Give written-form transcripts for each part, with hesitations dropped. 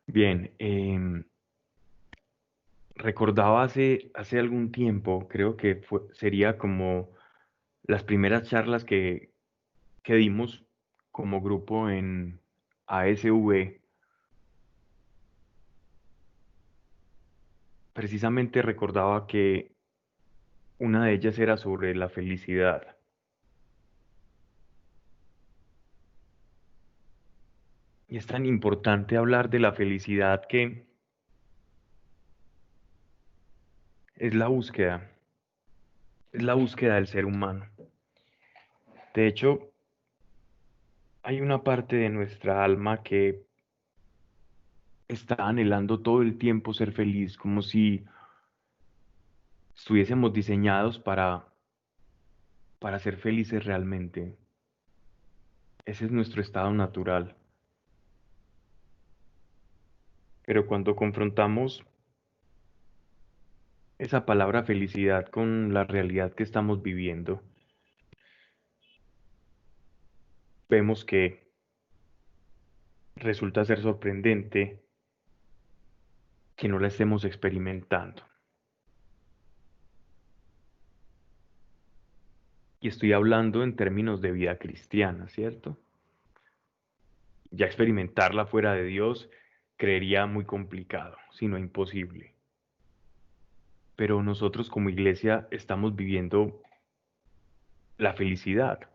Bien, recordaba hace algún tiempo, creo que sería como las primeras charlas que dimos como grupo en ASV. Precisamente recordaba que una de ellas era sobre la felicidad. Y es tan importante hablar de la felicidad que es es la búsqueda del ser humano. De hecho, hay una parte de nuestra alma que está anhelando todo el tiempo ser feliz, como si estuviésemos diseñados para ser felices realmente. Ese es nuestro estado natural. Pero cuando confrontamos esa palabra felicidad con la realidad que estamos viviendo, vemos que resulta ser sorprendente que no la estemos experimentando. Y estoy hablando en términos de vida cristiana, ¿cierto? Ya experimentarla fuera de Dios creería muy complicado, si no imposible. Pero nosotros como iglesia estamos viviendo la felicidad.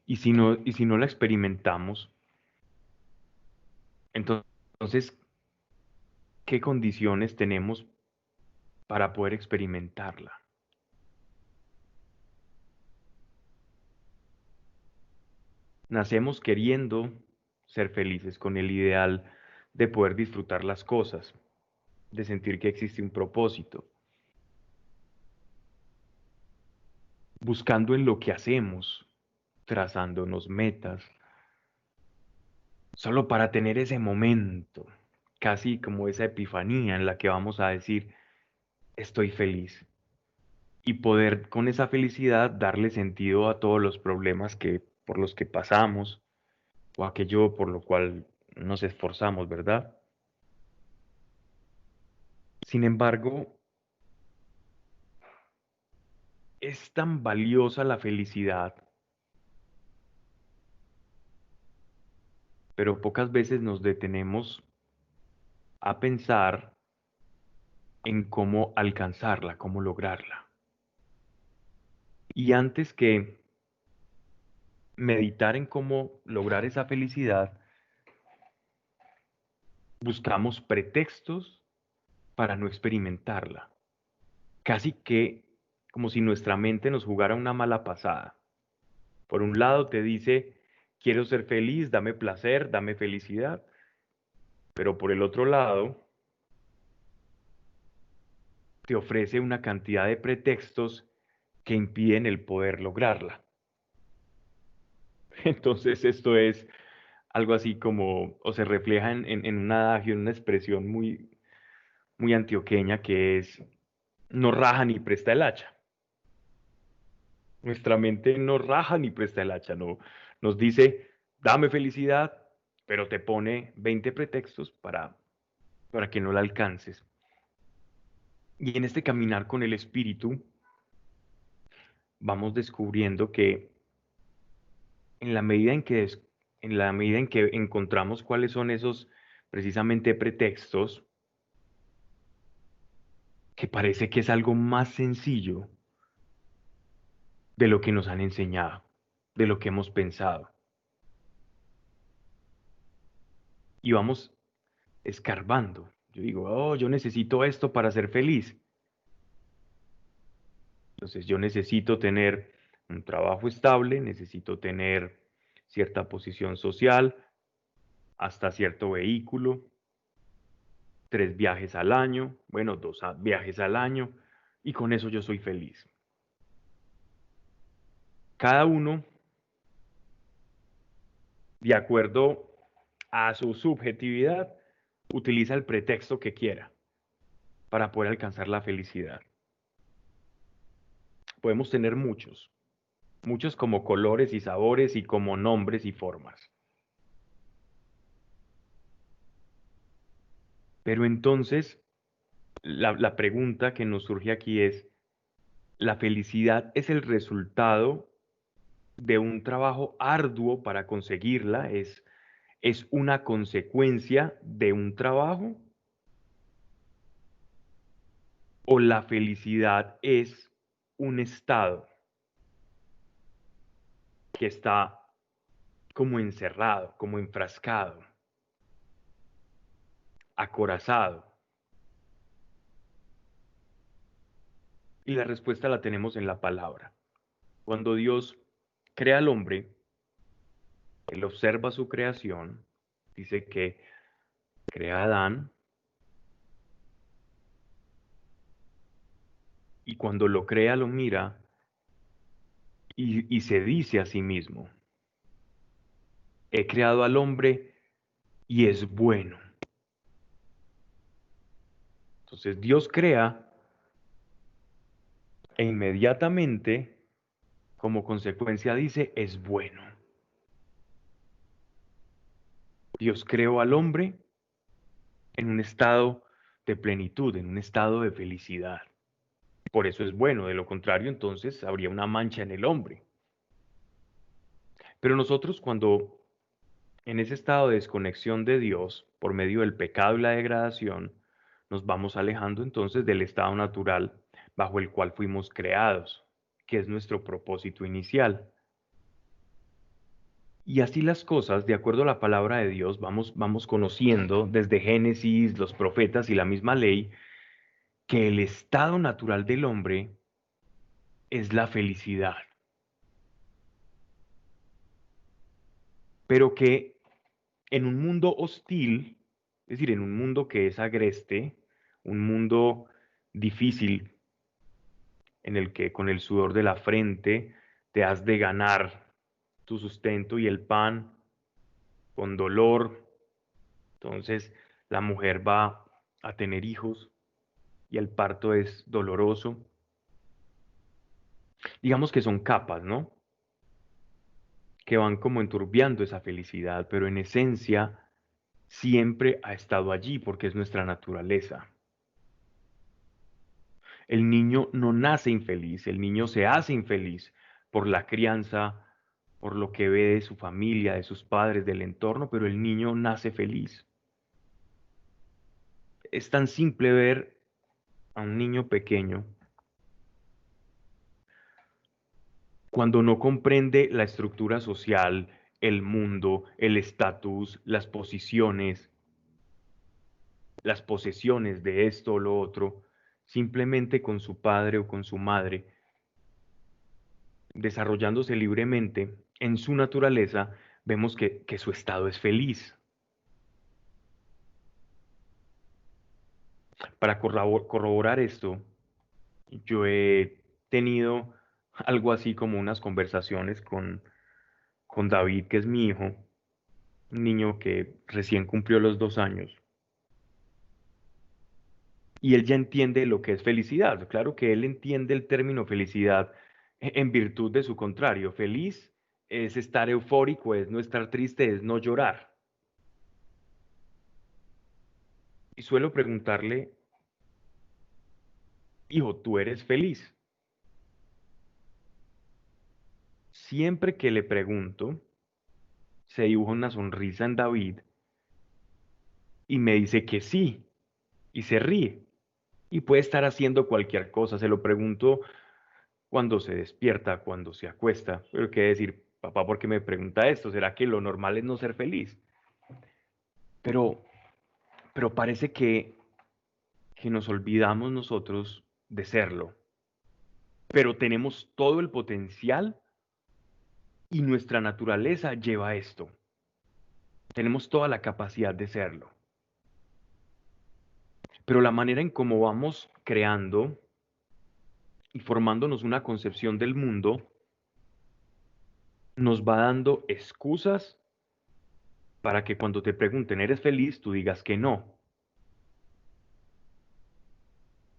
Y si no la experimentamos, entonces, ¿qué condiciones tenemos para poder experimentarla? Nacemos queriendo ser felices con el ideal de poder disfrutar las cosas, de sentir que existe un propósito, buscando en lo que hacemos, trazándonos metas, solo para tener ese momento, casi como esa epifanía en la que vamos a decir, estoy feliz, y poder con esa felicidad darle sentido a todos los problemas por los que pasamos o aquello por lo cual nos esforzamos, ¿verdad? Sin embargo, es tan valiosa la felicidad, pero pocas veces nos detenemos a pensar en cómo alcanzarla, cómo lograrla. Y antes que meditar en cómo lograr esa felicidad, buscamos pretextos para no experimentarla. Casi que como si nuestra mente nos jugara una mala pasada. Por un lado te dice, quiero ser feliz, dame placer, dame felicidad, pero por el otro lado te ofrece una cantidad de pretextos que impiden el poder lograrla. Entonces esto es algo así como, o se refleja en un adagio, en una expresión muy antioqueña que es, no raja ni presta el hacha. Nuestra mente no raja ni presta el hacha, no. Nos dice, dame felicidad, pero te pone 20 pretextos para que no la alcances. Y en este caminar con el espíritu, vamos descubriendo que en la medida en la medida en que encontramos cuáles son esos precisamente pretextos, que parece que es algo más sencillo de lo que nos han enseñado, de lo que hemos pensado. Y vamos escarbando. Yo digo, oh, yo necesito esto para ser feliz. Entonces yo necesito tener un trabajo estable, necesito tener cierta posición social, hasta cierto vehículo, 3 viajes al año, bueno, viajes al año, y con eso yo soy feliz. Cada uno, de acuerdo a su subjetividad, utiliza el pretexto que quiera para poder alcanzar la felicidad. Podemos tener muchos, muchos como colores y sabores y como nombres y formas. Pero entonces, la pregunta que nos surge aquí es, ¿la felicidad es el resultado de un trabajo arduo para conseguirla? Es una consecuencia de un trabajo? ¿O la felicidad es un estado que está como encerrado, como enfrascado, acorazado? Y la respuesta la tenemos en la palabra. Cuando Dios crea al hombre, Él observa su creación, dice que crea a Adán, y cuando lo crea lo mira y se dice a sí mismo, he creado al hombre y es bueno. Entonces Dios crea e inmediatamente, como consecuencia, dice, es bueno. Dios creó al hombre en un estado de plenitud, en un estado de felicidad. Por eso es bueno, de lo contrario, entonces habría una mancha en el hombre. Pero nosotros cuando en ese estado de desconexión de Dios, por medio del pecado y la degradación, nos vamos alejando entonces del estado natural bajo el cual fuimos creados, que es nuestro propósito inicial. Y así las cosas, de acuerdo a la palabra de Dios, vamos conociendo desde Génesis, los profetas y la misma ley, que el estado natural del hombre es la felicidad, pero que en un mundo hostil, es decir, en un mundo que es agreste, un mundo difícil, en el que con el sudor de la frente te has de ganar tu sustento y el pan con dolor, entonces la mujer va a tener hijos y el parto es doloroso. Digamos que son capas, ¿no? Que van como enturbiando esa felicidad, pero en esencia siempre ha estado allí porque es nuestra naturaleza. El niño no nace infeliz, el niño se hace infeliz por la crianza, por lo que ve de su familia, de sus padres, del entorno, pero el niño nace feliz. Es tan simple ver a un niño pequeño cuando no comprende la estructura social, el mundo, el estatus, las posesiones de esto o lo otro, simplemente con su padre o con su madre, desarrollándose libremente en su naturaleza, vemos que su estado es feliz. Para corroborar esto, yo he tenido algo así como unas conversaciones con David, que es mi hijo, un niño que recién cumplió los 2 años. Y él ya entiende lo que es felicidad. Claro que él entiende el término felicidad en virtud de su contrario. Feliz es estar eufórico, es no estar triste, es no llorar. Y suelo preguntarle, hijo, ¿tú eres feliz? Siempre que le pregunto, se dibuja una sonrisa en David y me dice que sí, y se ríe. Y puede estar haciendo cualquier cosa. Se lo pregunto cuando se despierta, cuando se acuesta. Pero qué decir, papá, ¿por qué me pregunta esto? ¿Será que lo normal es no ser feliz? Pero, pero parece que nos olvidamos nosotros de serlo. Pero tenemos todo el potencial y nuestra naturaleza lleva a esto. Tenemos toda la capacidad de serlo. Pero la manera en cómo vamos creando y formándonos una concepción del mundo nos va dando excusas para que cuando te pregunten, ¿eres feliz?, tú digas que no.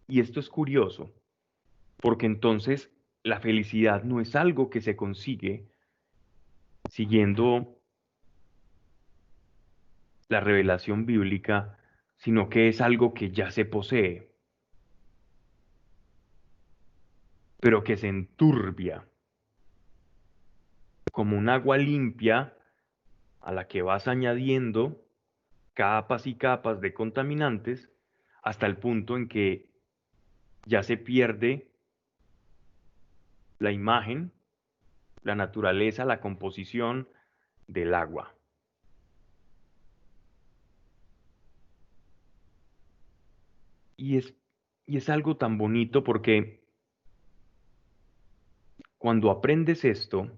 Y esto es curioso, porque entonces la felicidad no es algo que se consigue siguiendo la revelación bíblica, sino que es algo que ya se posee, pero que se enturbia, como un agua limpia a la que vas añadiendo capas y capas de contaminantes hasta el punto en que ya se pierde la imagen, la naturaleza, la composición del agua. Y es, y es algo tan bonito porque cuando aprendes esto,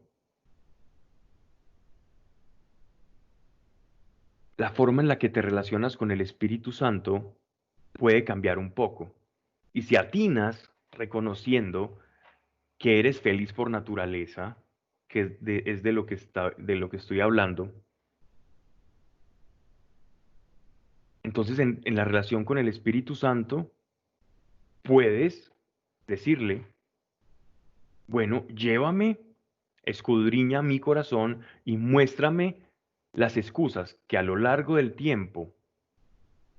la forma en la que te relacionas con el Espíritu Santo puede cambiar un poco. Y si atinas reconociendo que eres feliz por naturaleza, que es de lo que de lo que estoy hablando, entonces en la relación con el Espíritu Santo puedes decirle, bueno, llévame, escudriña mi corazón y muéstrame las excusas que a lo largo del tiempo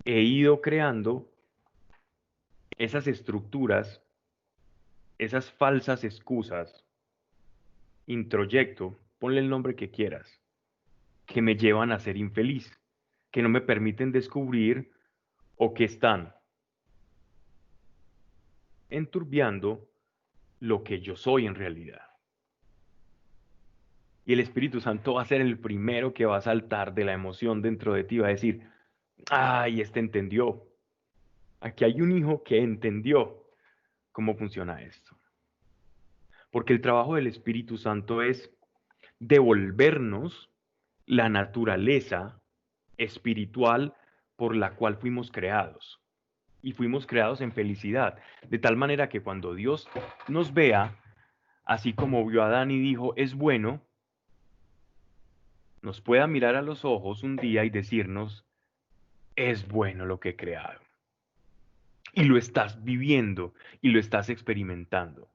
he ido creando, esas estructuras, esas falsas excusas, introyecto, ponle el nombre que quieras, que me llevan a ser infeliz, que no me permiten descubrir o que están enturbiando lo que yo soy en realidad. Y el Espíritu Santo va a ser el primero que va a saltar de la emoción dentro de ti, va a decir, ay, este entendió. Aquí hay un hijo que entendió cómo funciona esto. Porque el trabajo del Espíritu Santo es devolvernos la naturaleza espiritual por la cual fuimos creados. Y fuimos creados en felicidad. De tal manera que cuando Dios nos vea, así como vio a Adán y dijo, es bueno, nos pueda mirar a los ojos un día y decirnos, es bueno lo que he creado. Y lo estás viviendo y lo estás experimentando.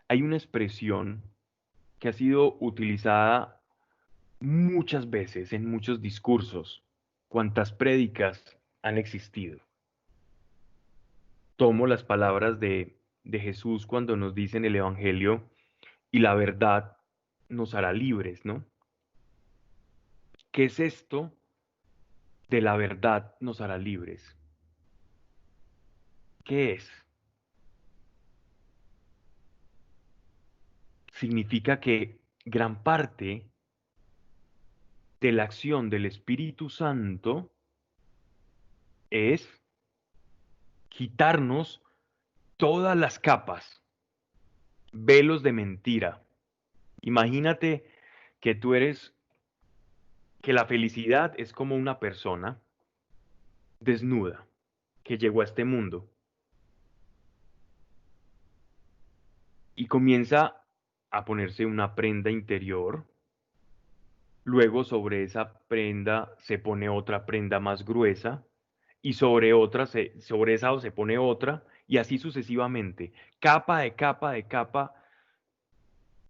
Hay una expresión que ha sido utilizada muchas veces en muchos discursos, cuantas prédicas han existido. Tomo las palabras de Jesús cuando nos dice en el Evangelio, y la verdad nos hará libres, ¿no? ¿Qué es esto de la verdad nos hará libres? ¿Qué es? Significa que gran parte de la acción del Espíritu Santo es quitarnos todas las capas, velos de mentira. Imagínate que tú eres, que la felicidad es como una persona desnuda que llegó a este mundo y comienza a ponerse una prenda interior, luego sobre esa prenda se pone otra prenda más gruesa y sobre otra, sobre esa se pone otra y así sucesivamente, capa de capa de capa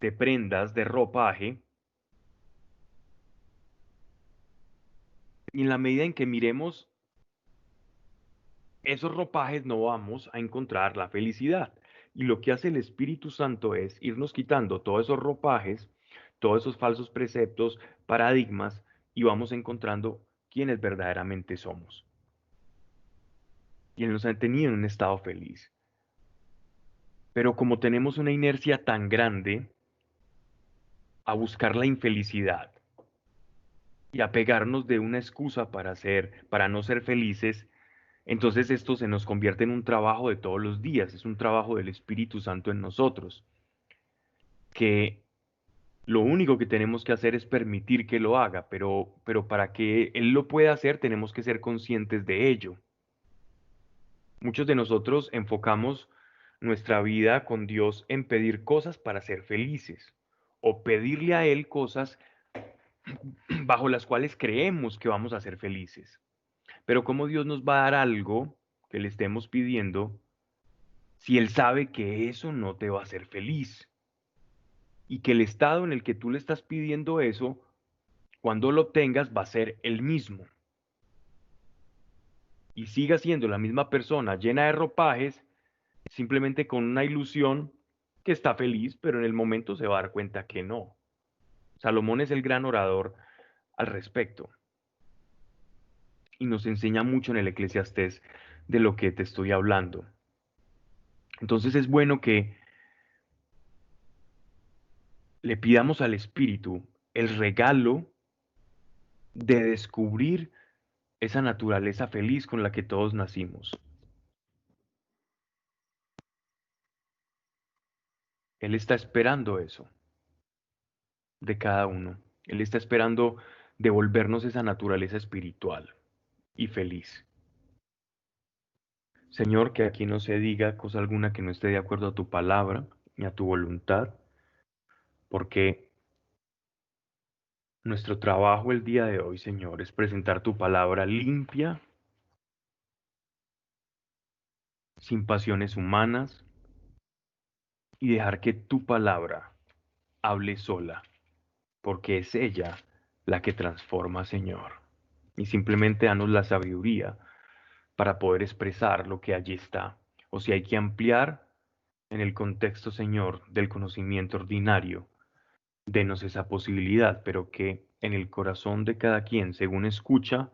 de prendas, de ropaje, y en la medida en que miremos esos ropajes no vamos a encontrar la felicidad. Y lo que hace el Espíritu Santo es irnos quitando todos esos ropajes, todos esos falsos preceptos, paradigmas, y vamos encontrando quiénes verdaderamente somos. Y Él nos ha tenido en un estado feliz. Pero como tenemos una inercia tan grande a buscar la infelicidad y a pegarnos de una excusa para no ser felices, entonces esto se nos convierte en un trabajo de todos los días, es un trabajo del Espíritu Santo en nosotros, que lo único que tenemos que hacer es permitir que lo haga, pero para que Él lo pueda hacer tenemos que ser conscientes de ello. Muchos de nosotros enfocamos nuestra vida con Dios en pedir cosas para ser felices o pedirle a Él cosas bajo las cuales creemos que vamos a ser felices. Pero ¿cómo Dios nos va a dar algo que le estemos pidiendo si Él sabe que eso no te va a hacer feliz? Y que el estado en el que tú le estás pidiendo eso, cuando lo obtengas, va a ser el mismo. y siga siendo la misma persona llena de ropajes, simplemente con una ilusión que está feliz, pero en el momento se va a dar cuenta que no. Salomón es el gran orador al respecto y nos enseña mucho en el Eclesiastés de lo que te estoy hablando. Entonces es bueno que le pidamos al Espíritu el regalo de descubrir esa naturaleza feliz con la que todos nacimos. Él está esperando eso de cada uno. Él está esperando devolvernos esa naturaleza espiritual y feliz. Señor, que aquí no se diga cosa alguna que no esté de acuerdo a tu palabra ni a tu voluntad, porque nuestro trabajo el día de hoy, Señor, es presentar tu palabra limpia, sin pasiones humanas, y dejar que tu palabra hable sola, porque es ella la que transforma, Señor. Y simplemente danos la sabiduría para poder expresar lo que allí está. O si hay que ampliar en el contexto, Señor, del conocimiento ordinario, denos esa posibilidad, pero que en el corazón de cada quien, según escucha,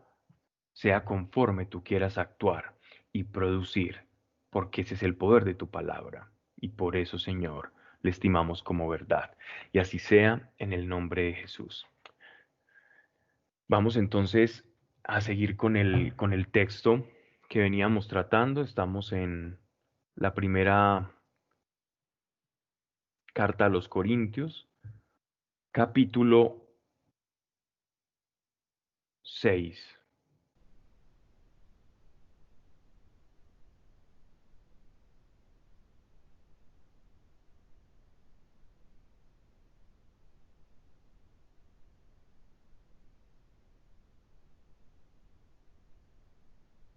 sea conforme tú quieras actuar y producir, porque ese es el poder de tu palabra. Y por eso, Señor, le estimamos como verdad. Y así sea en el nombre de Jesús. Vamos entonces a seguir con el texto que veníamos tratando. Estamos en la primera carta a los Corintios, capítulo 6.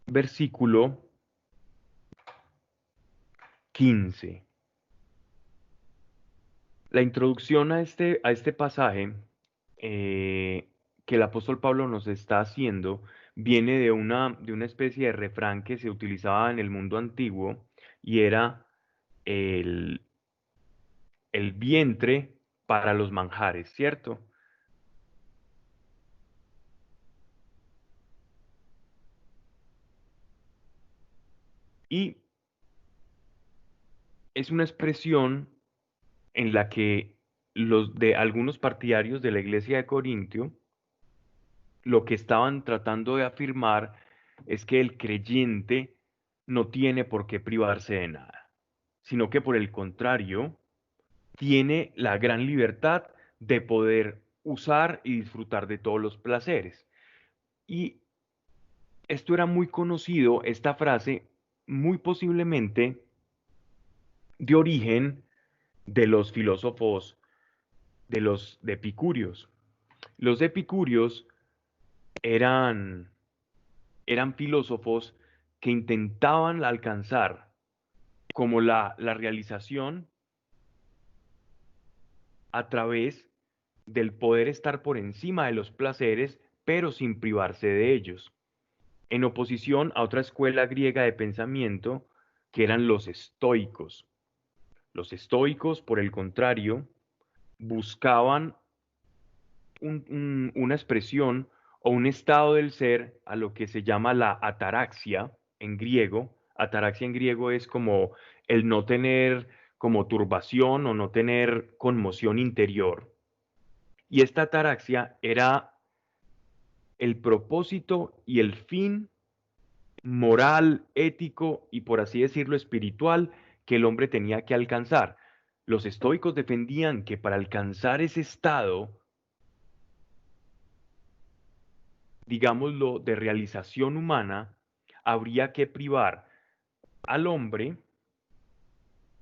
Versículo 15. La introducción a este pasaje que el apóstol Pablo nos está haciendo viene de una especie de refrán que se utilizaba en el mundo antiguo y era el, el vientre para los manjares, ¿cierto? Y es una expresión en la que los de algunos partidarios de la iglesia de Corintio lo que estaban tratando de afirmar es que el creyente no tiene por qué privarse de nada, sino que por el contrario, tiene la gran libertad de poder usar y disfrutar de todos los placeres. Y esto era muy conocido, esta frase, muy posiblemente de origen de los filósofos de epicúreos. Los epicúreos eran eran filósofos que intentaban alcanzar como la realización a través del poder estar por encima de los placeres, pero sin privarse de ellos, en oposición a otra escuela griega de pensamiento que eran los estoicos. Los estoicos, por el contrario, buscaban una expresión o un estado del ser a lo que se llama la ataraxia en griego. Ataraxia en griego es como el no tener como turbación o no tener conmoción interior. Y esta ataraxia era el propósito y el fin moral, ético y por así decirlo espiritual que el hombre tenía que alcanzar. Los estoicos defendían que para alcanzar ese estado, digámoslo, de realización humana, habría que privar al hombre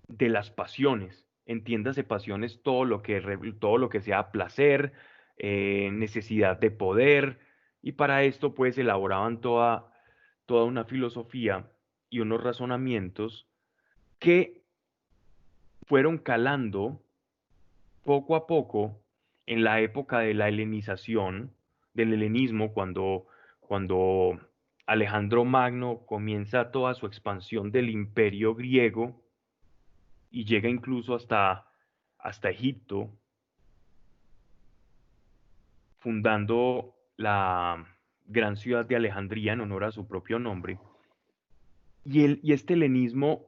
de las pasiones. Entiéndase pasiones, todo lo que sea placer, necesidad de poder, y para esto pues elaboraban toda una filosofía y unos razonamientos que fueron calando poco a poco en la época de la helenización, del helenismo, cuando Alejandro Magno comienza toda su expansión del imperio griego y llega incluso hasta Egipto, fundando la gran ciudad de Alejandría en honor a su propio nombre. Y este helenismo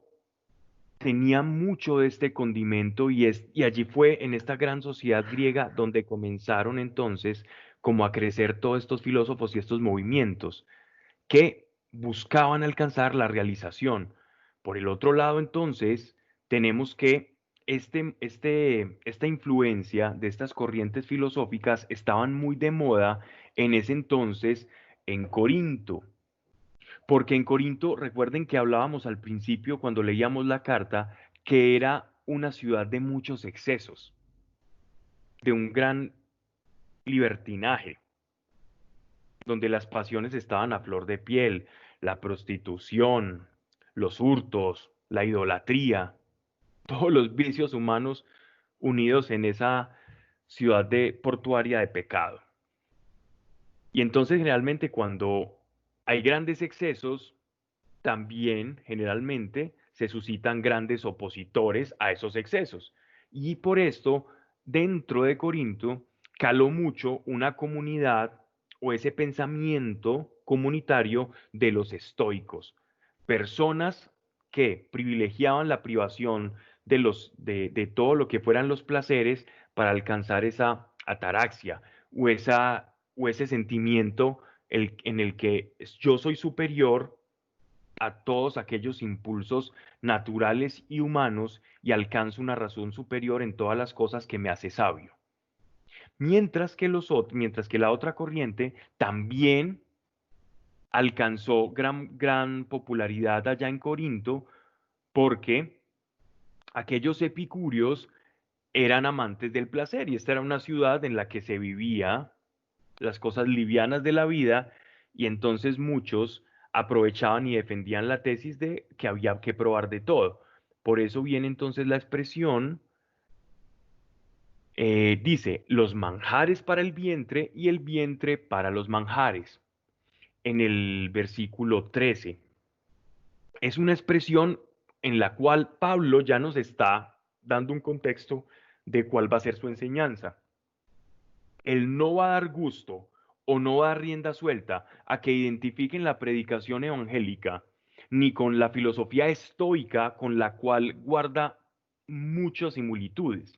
tenía mucho de este condimento y allí fue en esta gran sociedad griega donde comenzaron entonces como a crecer todos estos filósofos y estos movimientos que buscaban alcanzar la realización. Por el otro lado, entonces, tenemos que esta influencia de estas corrientes filosóficas estaban muy de moda en ese entonces en Corinto. Porque en Corinto, recuerden que hablábamos al principio cuando leíamos la carta, que era una ciudad de muchos excesos, de un gran libertinaje, donde las pasiones estaban a flor de piel, la prostitución, los hurtos, la idolatría, todos los vicios humanos unidos en esa ciudad de portuaria de pecado. Y entonces generalmente cuando hay grandes excesos, también generalmente se suscitan grandes opositores a esos excesos. Y por esto, dentro de Corinto, caló mucho una comunidad o ese pensamiento comunitario de los estoicos, personas que privilegiaban la privación de todo lo que fueran los placeres para alcanzar esa ataraxia o ese sentimiento en el que yo soy superior a todos aquellos impulsos naturales y humanos y alcanzo una razón superior en todas las cosas que me hace sabio. Mientras que la otra corriente también alcanzó gran popularidad allá en Corinto porque aquellos epicúreos eran amantes del placer y esta era una ciudad en la que se vivía las cosas livianas de la vida y entonces muchos aprovechaban y defendían la tesis de que había que probar de todo. Por eso viene entonces la expresión, dice, los manjares para el vientre y el vientre para los manjares, en el versículo 13. Es una expresión en la cual Pablo ya nos está dando un contexto de cuál va a ser su enseñanza. Él no va a dar gusto o no va a dar rienda suelta a que identifiquen la predicación evangélica, ni con la filosofía estoica con la cual guarda muchas similitudes.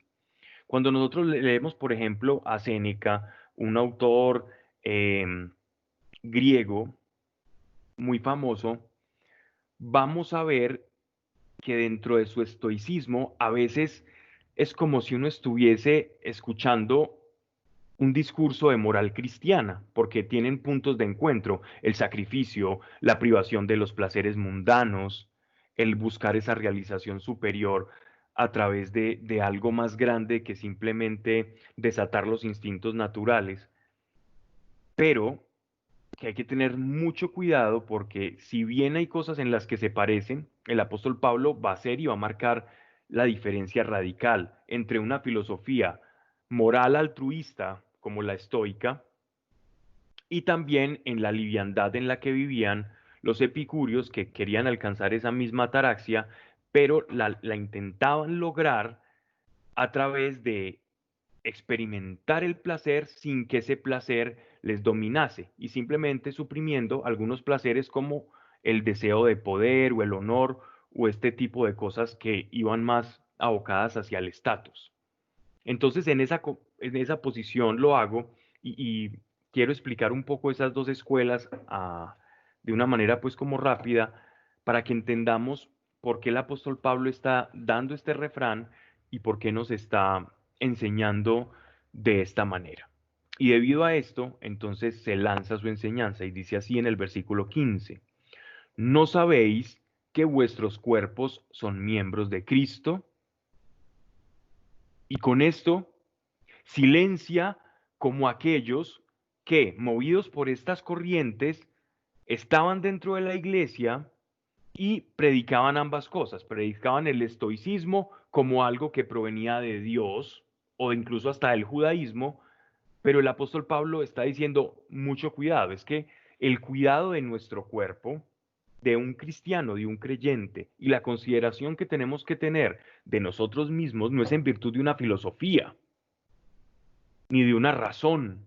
Cuando nosotros leemos, por ejemplo, a Séneca, un autor eh, griego muy famoso, vamos a ver que dentro de su estoicismo a veces es como si uno estuviese escuchando un discurso de moral cristiana, porque tienen puntos de encuentro, el sacrificio, la privación de los placeres mundanos, el buscar esa realización superior a través de algo más grande que simplemente desatar los instintos naturales, pero que hay que tener mucho cuidado porque si bien hay cosas en las que se parecen, el apóstol Pablo va a hacer y va a marcar la diferencia radical entre una filosofía moral altruista como la estoica y también en la liviandad en la que vivían los epicúreos que querían alcanzar esa misma ataraxia, pero la intentaban lograr a través de experimentar el placer sin que ese placer les dominase y simplemente suprimiendo algunos placeres como el deseo de poder o el honor o este tipo de cosas que iban más abocadas hacia el estatus. Entonces en esa posición lo hago y quiero explicar un poco esas dos escuelas de una manera pues como rápida para que entendamos por qué el apóstol Pablo está dando este refrán y por qué nos está enseñando de esta manera. Y debido a esto, entonces se lanza su enseñanza y dice así en el versículo 15, ¿no sabéis que vuestros cuerpos son miembros de Cristo? Y con esto silencia como aquellos que, movidos por estas corrientes, estaban dentro de la iglesia y predicaban ambas cosas, predicaban el estoicismo como algo que provenía de Dios o incluso hasta del judaísmo, pero el apóstol Pablo está diciendo mucho cuidado, es que El cuidado de nuestro cuerpo, de un cristiano, de un creyente, y la consideración que tenemos que tener de nosotros mismos no es en virtud de una filosofía, ni de una razón,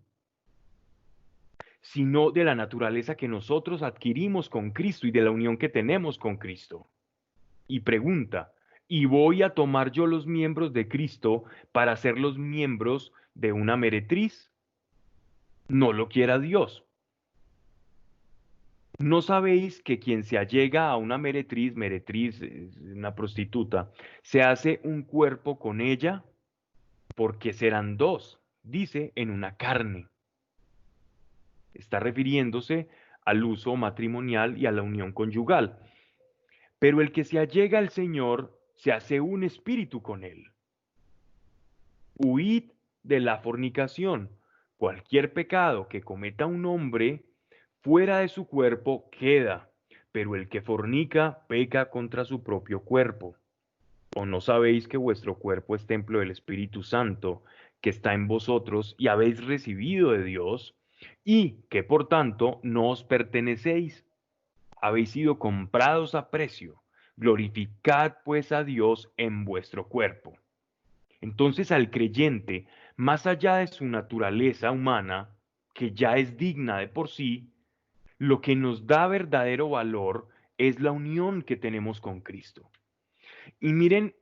sino de la naturaleza que nosotros adquirimos con Cristo y de la unión que tenemos con Cristo. Y pregunta, ¿y voy a tomar yo los miembros de Cristo para ser los miembros de una meretriz? No lo quiera Dios. ¿No sabéis que quien se allega a una meretriz, meretriz es una prostituta, se hace un cuerpo con ella? Porque serán dos, dice, en una carne. Está refiriéndose al uso matrimonial y a la unión conyugal. Pero el que se allega al Señor se hace un espíritu con él. Huid de la fornicación. Cualquier pecado que cometa un hombre fuera de su cuerpo queda, pero el que fornica peca contra su propio cuerpo. ¿O no sabéis que vuestro cuerpo es templo del Espíritu Santo, que está en vosotros y habéis recibido de Dios, y que por tanto no os pertenecéis? Habéis sido comprados a precio. Glorificad pues a Dios en vuestro cuerpo. Entonces al creyente, más allá de su naturaleza humana, que ya es digna de por sí, lo que nos da verdadero valor es la unión que tenemos con Cristo. Y miren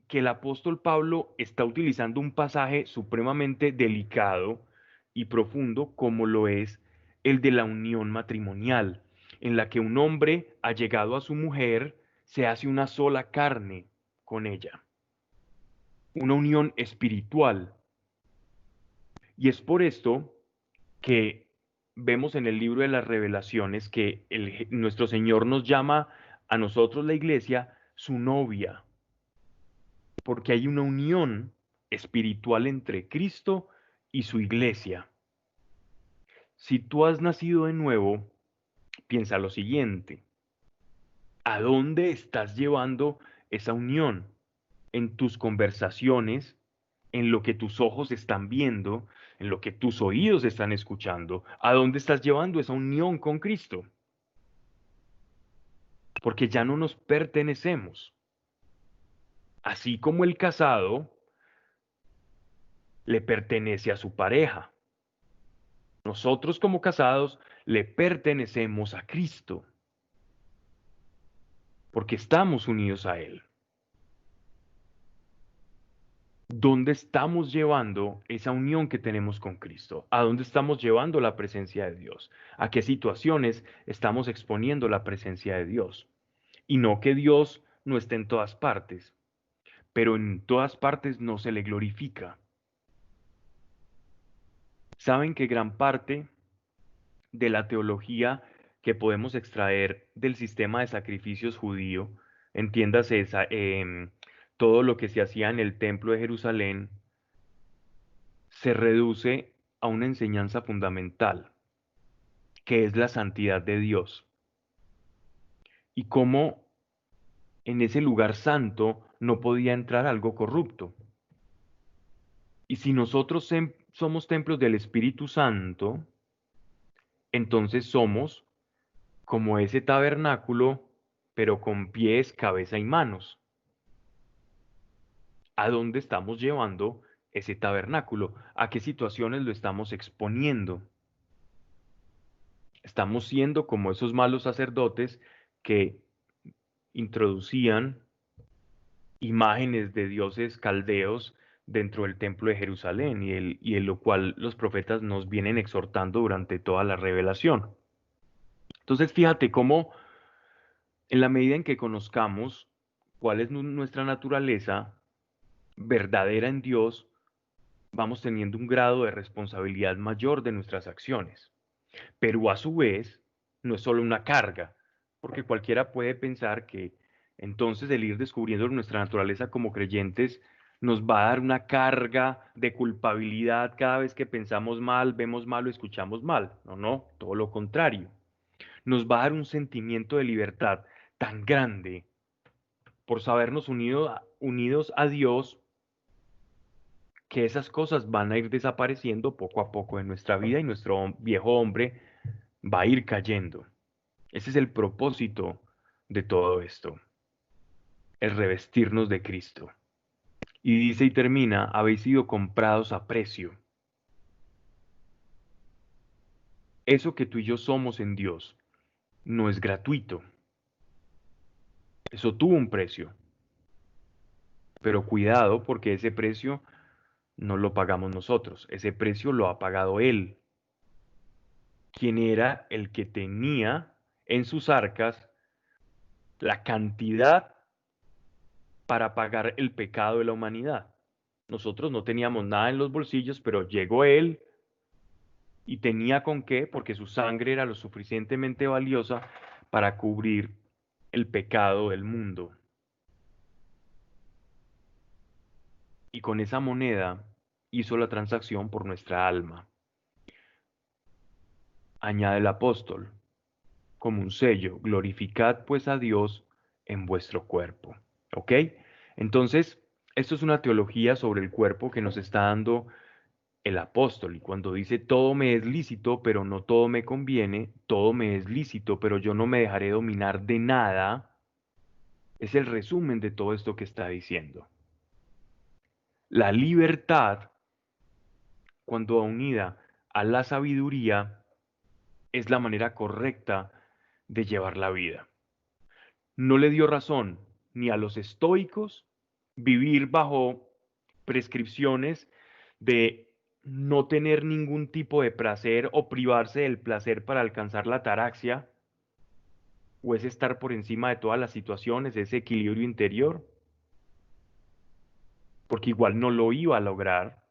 que el apóstol Pablo está utilizando un pasaje supremamente delicado y profundo como lo es el de la unión matrimonial, en la que un hombre allegado a su mujer se hace una sola carne con ella, una unión espiritual. Y es por esto que vemos en el libro de las Revelaciones que nuestro Señor nos llama a nosotros, la iglesia, su novia, porque hay una unión espiritual entre Cristo y su iglesia. Si tú has nacido de nuevo, piensa lo siguiente: ¿a dónde estás llevando esa unión? En tus conversaciones, en lo que tus ojos están viendo, en lo que tus oídos están escuchando. ¿A dónde estás llevando esa unión con Cristo? Porque ya no nos pertenecemos. Así como el casado le pertenece a su pareja, nosotros como casados le pertenecemos a Cristo, porque estamos unidos a Él. ¿Dónde estamos llevando esa unión que tenemos con Cristo? ¿A dónde estamos llevando la presencia de Dios? ¿A qué situaciones estamos exponiendo la presencia de Dios? Y no que Dios no esté en todas partes, pero en todas partes no se le glorifica. ¿Saben que gran parte de la teología que podemos extraer del sistema de sacrificios judío, entiéndase todo lo que se hacía en el templo de Jerusalén, se reduce a una enseñanza fundamental, que es la santidad de Dios? Y cómo en ese lugar santo no podía entrar algo corrupto. Y si nosotros somos templos del Espíritu Santo, entonces somos como ese tabernáculo, pero con pies, cabeza y manos. ¿A dónde estamos llevando ese tabernáculo? ¿A qué situaciones lo estamos exponiendo? Estamos siendo como esos malos sacerdotes que introducían imágenes de dioses caldeos dentro del templo de Jerusalén y en lo cual los profetas nos vienen exhortando durante toda la revelación. Entonces, fíjate cómo en la medida en que conozcamos cuál es nuestra naturaleza verdadera en Dios, vamos teniendo un grado de responsabilidad mayor de nuestras acciones. Pero a su vez, no es solo una carga, porque cualquiera puede pensar que entonces el ir descubriendo nuestra naturaleza como creyentes nos va a dar una carga de culpabilidad cada vez que pensamos mal, vemos mal o escuchamos mal. No, no, todo lo contrario. Nos va a dar un sentimiento de libertad tan grande por sabernos unidos a Dios, que esas cosas van a ir desapareciendo poco a poco en nuestra vida y nuestro viejo hombre va a ir cayendo. Ese es el propósito de todo esto, el revestirnos de Cristo. Y dice y termina, habéis sido comprados a precio. Eso que tú y yo somos en Dios no es gratuito. Eso tuvo un precio. Pero cuidado porque ese precio no lo pagamos nosotros. Ese precio lo ha pagado Él, quien era el que tenía en sus arcas la cantidad para pagar el pecado de la humanidad. Nosotros no teníamos nada en los bolsillos, pero llegó Él y tenía con qué, porque su sangre era lo suficientemente valiosa para cubrir el pecado del mundo. Y con esa moneda hizo la transacción por nuestra alma. Añade el apóstol, como un sello, glorificad pues a Dios en vuestro cuerpo. ¿Ok? Entonces, esto es una teología sobre el cuerpo que nos está dando el apóstol. Y cuando dice todo me es lícito, pero no todo me conviene, todo me es lícito, pero yo no me dejaré dominar de nada, es el resumen de todo esto que está diciendo. La libertad, cuando unida a la sabiduría, es la manera correcta de llevar la vida. No le dio razón ni a los estoicos vivir bajo prescripciones de no tener ningún tipo de placer o privarse del placer para alcanzar la ataraxia, o es estar por encima de todas las situaciones, ese equilibrio interior, porque igual no lo iba a lograr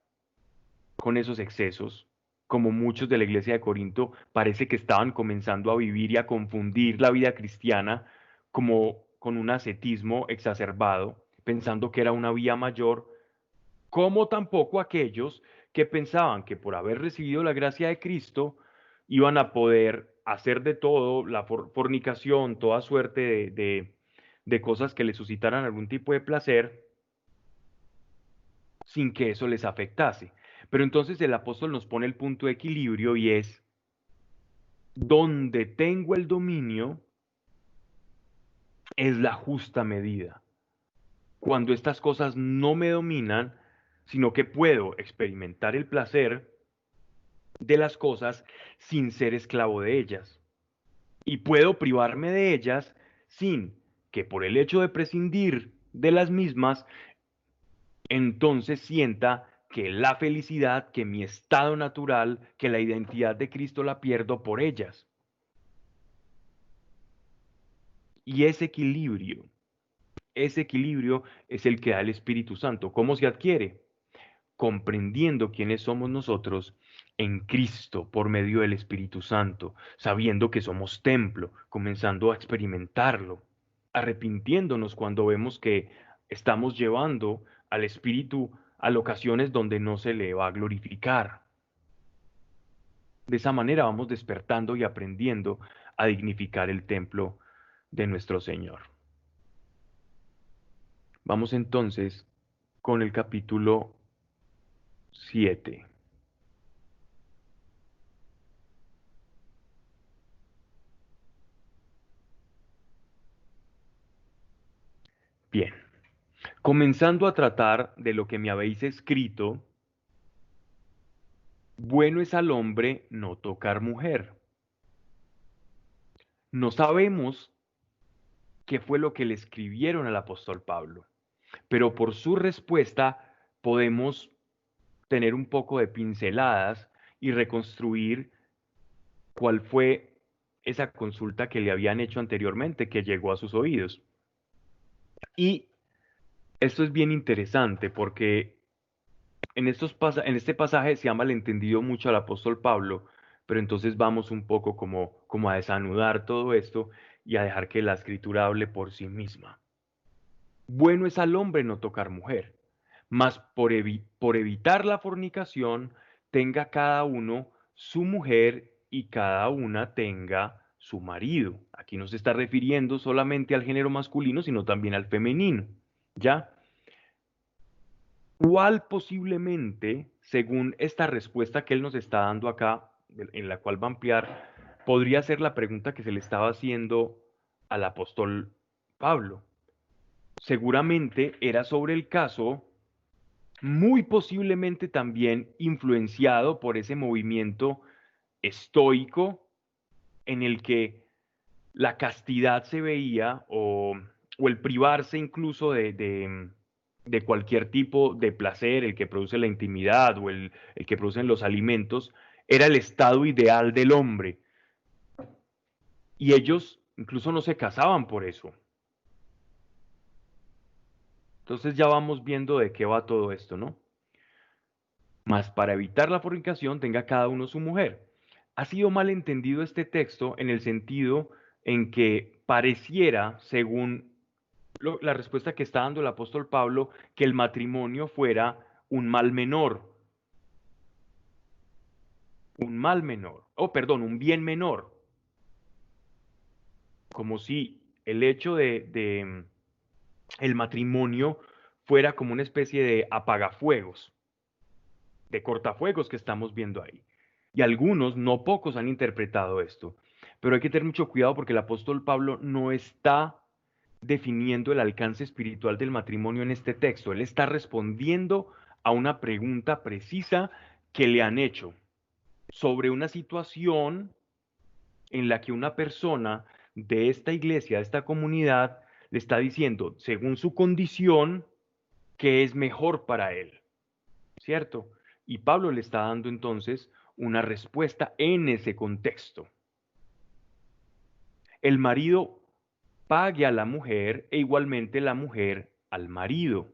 con esos excesos, como muchos de la iglesia de Corinto parece que estaban comenzando a vivir y a confundir la vida cristiana como con un ascetismo exacerbado, pensando que era una vía mayor, como tampoco aquellos que pensaban que por haber recibido la gracia de Cristo iban a poder hacer de todo, la fornicación, toda suerte de cosas que les suscitaran algún tipo de placer, sin que eso les afectase. Pero entonces el apóstol nos pone el punto de equilibrio y es, donde tengo el dominio es la justa medida. Cuando estas cosas no me dominan, sino que puedo experimentar el placer de las cosas sin ser esclavo de ellas. Y puedo privarme de ellas sin que por el hecho de prescindir de las mismas, entonces sienta que la felicidad, que mi estado natural, que la identidad de Cristo la pierdo por ellas. Y ese equilibrio es el que da el Espíritu Santo. ¿Cómo se adquiere? Comprendiendo quiénes somos nosotros en Cristo por medio del Espíritu Santo, sabiendo que somos templo, comenzando a experimentarlo, arrepintiéndonos cuando vemos que estamos llevando al Espíritu a locaciones donde no se le va a glorificar. De esa manera vamos despertando y aprendiendo a dignificar el templo de nuestro Señor. Vamos entonces con el capítulo 7. Bien, comenzando a tratar de lo que me habéis escrito, bueno es al hombre no tocar mujer. No sabemos qué fue lo que le escribieron al apóstol Pablo, pero por su respuesta podemos tener un poco de pinceladas y reconstruir cuál fue esa consulta que le habían hecho anteriormente que llegó a sus oídos. Y esto es bien interesante porque en este pasaje se ha malentendido mucho al apóstol Pablo, pero entonces vamos un poco como a desanudar todo esto y a dejar que la escritura hable por sí misma. Bueno es al hombre no tocar mujer, mas por evitar la fornicación, tenga cada uno su mujer y cada una tenga su marido. Aquí no se está refiriendo solamente al género masculino, sino también al femenino, ¿ya? ¿Cuál posiblemente, según esta respuesta que él nos está dando acá, en la cual va a ampliar podría ser la pregunta que se le estaba haciendo al apóstol Pablo. Seguramente era sobre el caso, muy posiblemente también influenciado por ese movimiento estoico en el que la castidad se veía o el privarse incluso de cualquier tipo de placer, el que produce la intimidad o el que producen los alimentos, era el estado ideal del hombre. Y ellos incluso no se casaban por eso. Entonces ya vamos viendo de qué va todo esto, ¿no? Mas para evitar la fornicación tenga cada uno su mujer. Ha sido mal entendido este texto en el sentido en que pareciera, según la respuesta que está dando el apóstol Pablo, que el matrimonio fuera un mal menor, un bien menor, como si el hecho de el matrimonio fuera como una especie de apagafuegos, de cortafuegos que estamos viendo ahí. Y algunos, no pocos, han interpretado esto. Pero hay que tener mucho cuidado porque el apóstol Pablo no está definiendo el alcance espiritual del matrimonio en este texto. Él está respondiendo a una pregunta precisa que le han hecho sobre una situación en la que una persona de esta iglesia, de esta comunidad, le está diciendo, según su condición, que es mejor para él, ¿cierto? Y Pablo le está dando entonces una respuesta en ese contexto. El marido pague a la mujer e igualmente la mujer al marido.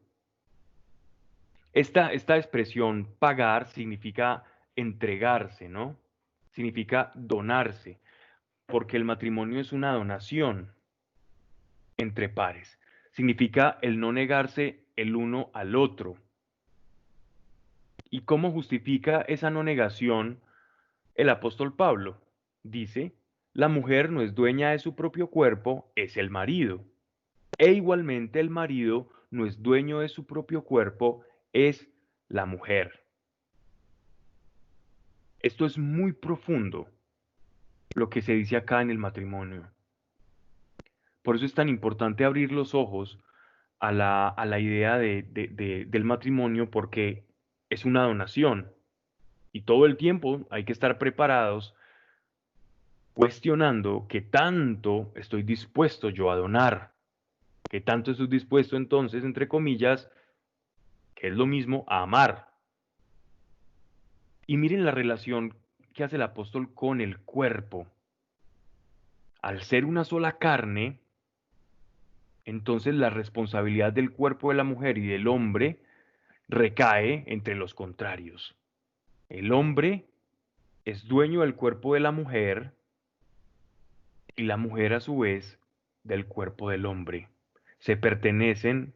Esta expresión pagar significa entregarse, ¿no? Significa donarse, porque el matrimonio es una donación entre pares. Significa el no negarse el uno al otro. ¿Y cómo justifica esa no negación el apóstol Pablo? Dice, la mujer no es dueña de su propio cuerpo, es el marido. E igualmente el marido no es dueño de su propio cuerpo, es la mujer. Esto es muy profundo, lo que se dice acá en el matrimonio. Por eso es tan importante abrir los ojos a la idea del matrimonio, porque es una donación. Y todo el tiempo hay que estar preparados cuestionando qué tanto estoy dispuesto yo a donar, qué tanto estoy dispuesto entonces, entre comillas, que es lo mismo, a amar. Y miren la relación que hace el apóstol con el cuerpo. Al ser una sola carne, entonces la responsabilidad del cuerpo de la mujer y del hombre recae entre los contrarios. El hombre es dueño del cuerpo de la mujer y la mujer a su vez del cuerpo del hombre. Se pertenecen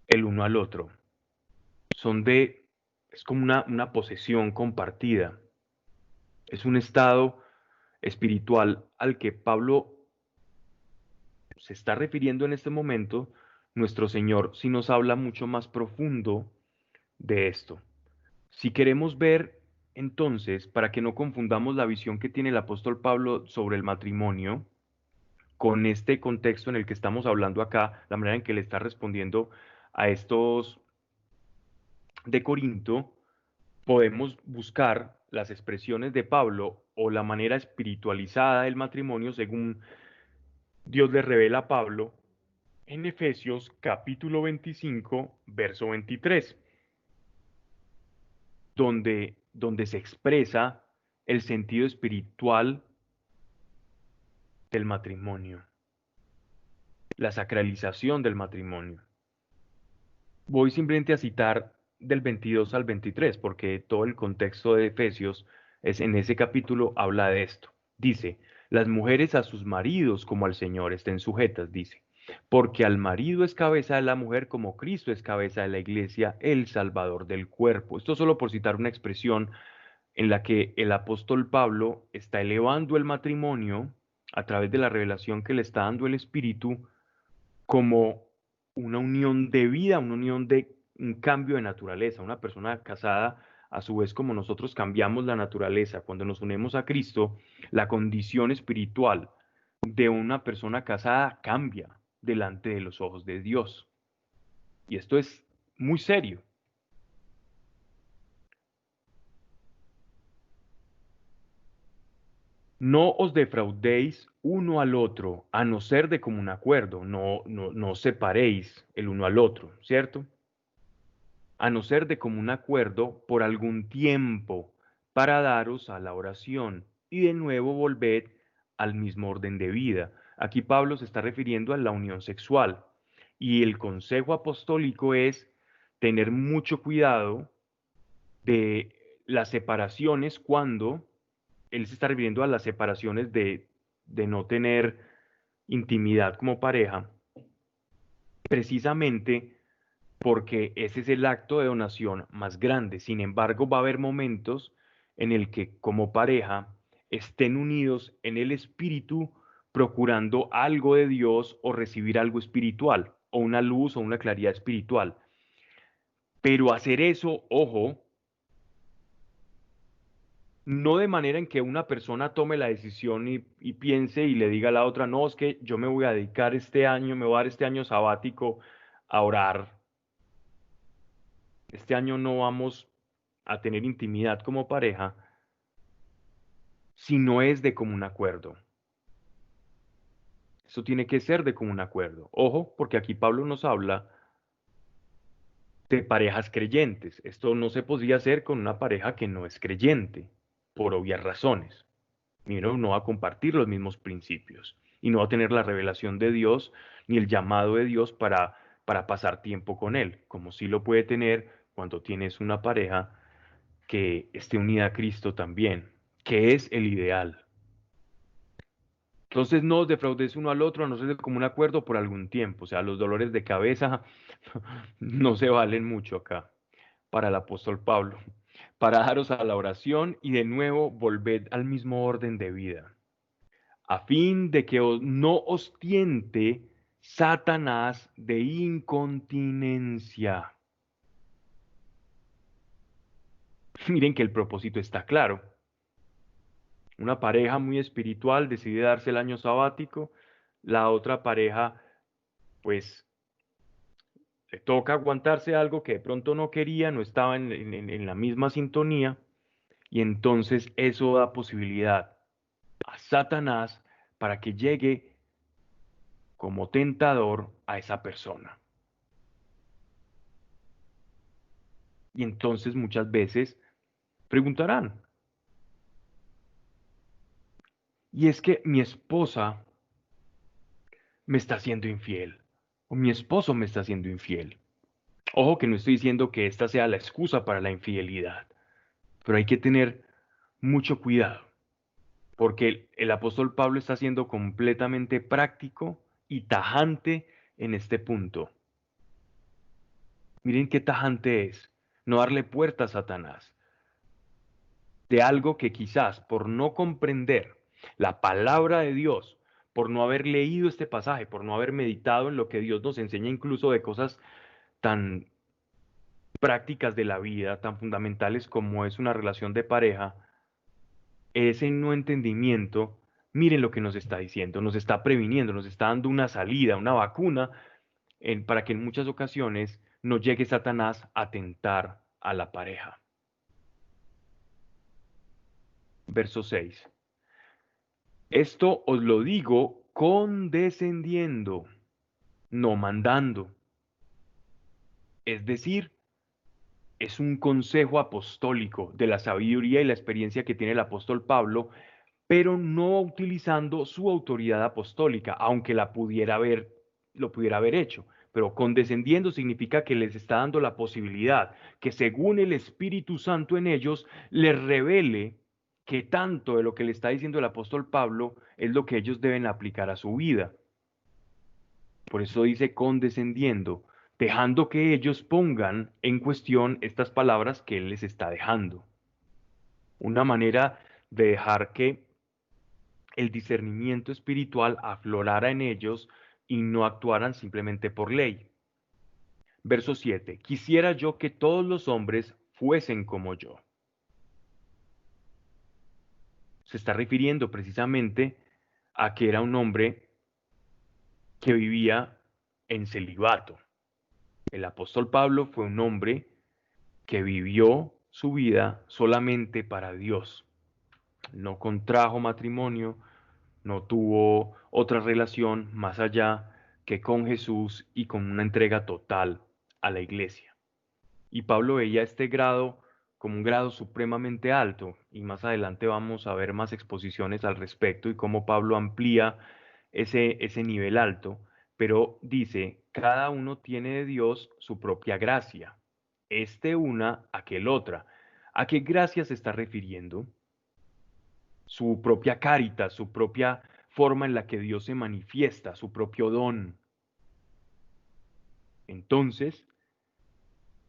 el uno al otro. Es como una posesión compartida. Es un estado espiritual al que Pablo se está refiriendo en este momento. Nuestro Señor sí nos habla mucho más profundo de esto. Si queremos ver entonces, para que no confundamos la visión que tiene el apóstol Pablo sobre el matrimonio con este contexto en el que estamos hablando acá, la manera en que le está respondiendo a estos de Corinto, podemos buscar las expresiones de Pablo o la manera espiritualizada del matrimonio según Dios le revela a Pablo en Efesios capítulo 25, verso 23, donde se expresa el sentido espiritual del matrimonio, la sacralización del matrimonio. Voy simplemente a citar del 22 al 23, porque todo el contexto de Efesios es en ese capítulo habla de esto. Dice, las mujeres a sus maridos como al Señor estén sujetas, dice, porque al marido es cabeza de la mujer como Cristo es cabeza de la iglesia, el Salvador del cuerpo. Esto solo por citar una expresión en la que el apóstol Pablo está elevando el matrimonio a través de la revelación que le está dando el Espíritu como una unión de vida, una unión de un cambio de naturaleza. Una persona casada a su vez como nosotros cambiamos la naturaleza cuando nos unimos a Cristo, la condición espiritual de una persona casada cambia delante de los ojos de Dios. Y esto es muy serio. No os defraudéis uno al otro, a no ser de común acuerdo, no separéis el uno al otro, ¿cierto? A no ser de común acuerdo por algún tiempo, para daros a la oración, y de nuevo volved al mismo orden de vida. Aquí Pablo se está refiriendo a la unión sexual, y el consejo apostólico es tener mucho cuidado de las separaciones cuando él se está refiriendo a las separaciones de no tener intimidad como pareja, precisamente porque ese es el acto de donación más grande. Sin embargo, va a haber momentos en el que como pareja estén unidos en el espíritu procurando algo de Dios o recibir algo espiritual o una luz o una claridad espiritual. Pero hacer eso, ojo, no de manera en que una persona tome la decisión y piense y le diga a la otra, no, es que yo me voy a dedicar este año, me voy a dar este año sabático a orar. Este año no vamos a tener intimidad como pareja si no es de común acuerdo. Eso tiene que ser de común acuerdo. Ojo, porque aquí Pablo nos habla de parejas creyentes. Esto no se podría hacer con una pareja que no es creyente, por obvias razones. Primero, no va a compartir los mismos principios y no va a tener la revelación de Dios ni el llamado de Dios para pasar tiempo con Él, como sí lo puede tener cuando tienes una pareja que esté unida a Cristo también, que es el ideal. Entonces no os defraudéis uno al otro, a no ser de común acuerdo por algún tiempo. O sea, los dolores de cabeza no se valen mucho acá para el apóstol Pablo. Para daros a la oración y de nuevo volved al mismo orden de vida, a fin de que no os tiente Satanás de incontinencia. Miren que el propósito está claro. Una pareja muy espiritual decide darse el año sabático, la otra pareja pues le toca aguantarse algo que de pronto no quería, no estaba en la misma sintonía, y entonces eso da posibilidad a Satanás para que llegue como tentador a esa persona. Y entonces muchas veces preguntarán, y es que mi esposa me está siendo infiel, o mi esposo me está siendo infiel. Ojo que no estoy diciendo que esta sea la excusa para la infidelidad, pero hay que tener mucho cuidado, porque el apóstol Pablo está siendo completamente práctico y tajante en este punto. Miren qué tajante es, no darle puerta a Satanás de algo que quizás por no comprender la palabra de Dios, por no haber leído este pasaje, por no haber meditado en lo que Dios nos enseña incluso de cosas tan prácticas de la vida, tan fundamentales como es una relación de pareja, ese no entendimiento, miren lo que nos está diciendo, nos está previniendo, nos está dando una salida, una vacuna para que en muchas ocasiones no llegue Satanás a tentar a la pareja. Verso 6. Esto os lo digo condescendiendo, no mandando. Es decir, es un consejo apostólico de la sabiduría y la experiencia que tiene el apóstol Pablo, pero no utilizando su autoridad apostólica, aunque lo pudiera haber hecho. Pero condescendiendo significa que les está dando la posibilidad que según el Espíritu Santo en ellos les revele que tanto de lo que le está diciendo el apóstol Pablo es lo que ellos deben aplicar a su vida. Por eso dice condescendiendo, dejando que ellos pongan en cuestión estas palabras que él les está dejando. Una manera de dejar que el discernimiento espiritual aflorara en ellos y no actuaran simplemente por ley. Verso 7. Quisiera yo que todos los hombres fuesen como yo. Se está refiriendo precisamente a que era un hombre que vivía en celibato. El apóstol Pablo fue un hombre que vivió su vida solamente para Dios. No contrajo matrimonio, no tuvo otra relación más allá que con Jesús y con una entrega total a la iglesia. Y Pablo veía este grado como un grado supremamente alto, y más adelante vamos a ver más exposiciones al respecto y cómo Pablo amplía ese nivel alto, pero dice, cada uno tiene de Dios su propia gracia, este una, aquel otra. ¿A qué gracia se está refiriendo? Su propia caritas, su propia forma en la que Dios se manifiesta, su propio don. Entonces,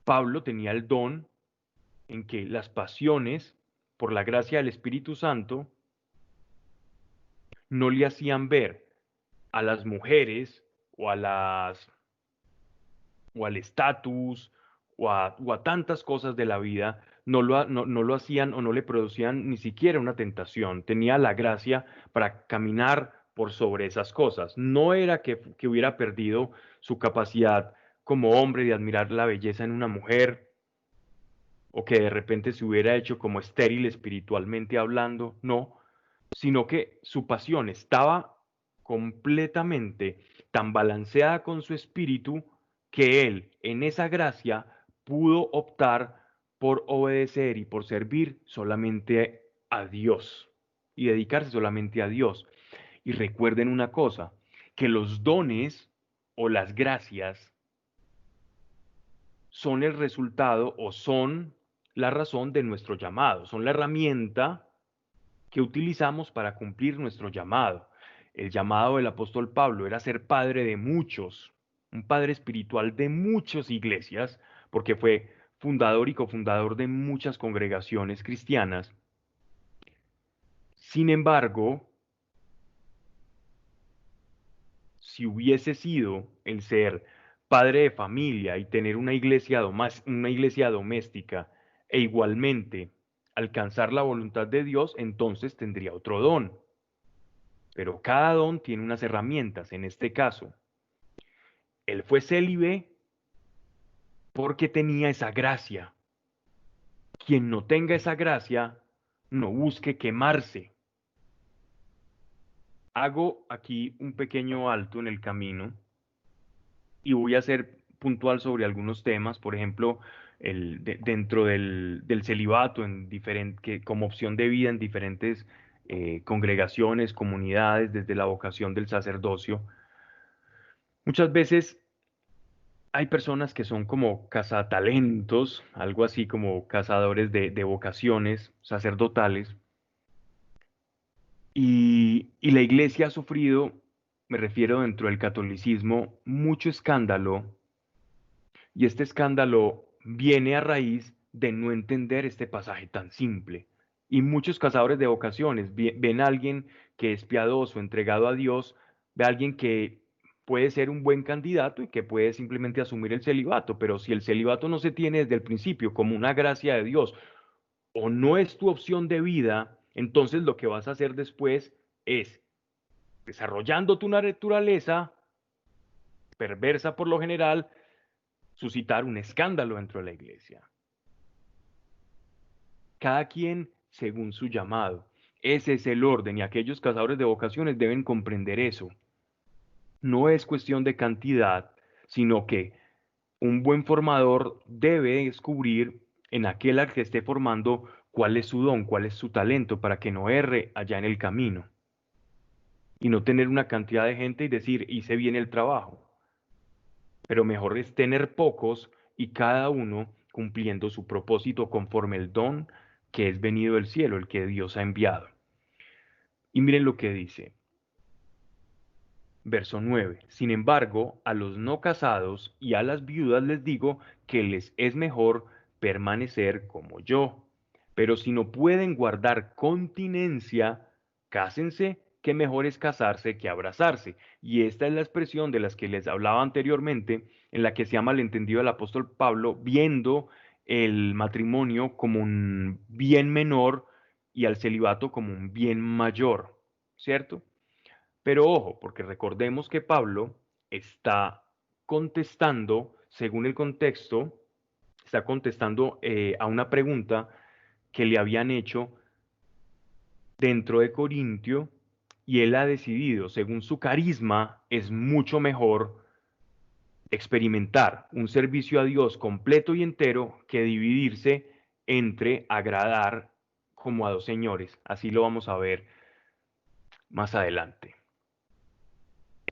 Pablo tenía el don en que las pasiones, por la gracia del Espíritu Santo, no le hacían ver a las mujeres o a las o al estatus o a tantas cosas de la vida, no lo hacían o no le producían ni siquiera una tentación. Tenía la gracia para caminar por sobre esas cosas. No era que hubiera perdido su capacidad como hombre de admirar la belleza en una mujer o que de repente se hubiera hecho como estéril espiritualmente hablando, no, sino que su pasión estaba completamente tan balanceada con su espíritu que él en esa gracia pudo optar por obedecer y por servir solamente a Dios y dedicarse solamente a Dios. Y recuerden una cosa, que los dones o las gracias son el resultado o son la razón de nuestro llamado, son la herramienta que utilizamos para cumplir nuestro llamado. El llamado del apóstol Pablo era ser padre de muchos, un padre espiritual de muchas iglesias, porque fue fundador y cofundador de muchas congregaciones cristianas. Sin embargo, si hubiese sido el ser padre de familia y tener una iglesia doméstica e igualmente alcanzar la voluntad de Dios, entonces tendría otro don. Pero cada don tiene unas herramientas. En este caso, él fue célibe porque tenía esa gracia. Quien no tenga esa gracia, no busque quemarse. Hago aquí un pequeño alto en el camino y voy a ser puntual sobre algunos temas, por ejemplo, dentro del celibato, como opción de vida en diferentes congregaciones, comunidades, desde la vocación del sacerdocio. Muchas veces hay personas que son como cazatalentos, algo así como cazadores de vocaciones sacerdotales, y la iglesia ha sufrido, me refiero dentro del catolicismo, mucho escándalo, y este escándalo viene a raíz de no entender este pasaje tan simple. Y muchos cazadores de vocaciones ven a alguien que es piadoso, entregado a Dios, ve a alguien que puede ser un buen candidato y que puede simplemente asumir el celibato, pero si el celibato no se tiene desde el principio como una gracia de Dios o no es tu opción de vida, entonces lo que vas a hacer después es, desarrollando tu naturaleza, perversa por lo general, suscitar un escándalo dentro de la iglesia. Cada quien según su llamado. Ese es el orden y aquellos cazadores de vocaciones deben comprender eso. No es cuestión de cantidad, sino que un buen formador debe descubrir en aquel al que esté formando cuál es su don, cuál es su talento, para que no erre allá en el camino. Y no tener una cantidad de gente y decir, hice bien el trabajo. Pero mejor es tener pocos y cada uno cumpliendo su propósito conforme el don que es venido del cielo, el que Dios ha enviado. Y miren lo que dice. Verso 9. Sin embargo, a los no casados y a las viudas les digo que les es mejor permanecer como yo. Pero si no pueden guardar continencia, cásense, que mejor es casarse que abrazarse. Y esta es la expresión de las que les hablaba anteriormente, en la que se ha malentendido el apóstol Pablo, viendo el matrimonio como un bien menor y al celibato como un bien mayor, ¿cierto? Pero ojo, porque recordemos que Pablo está contestando, según el contexto, está contestando a una pregunta que le habían hecho dentro de Corintio y él ha decidido, según su carisma, es mucho mejor experimentar un servicio a Dios completo y entero que dividirse entre agradar como a dos señores. Así lo vamos a ver más adelante.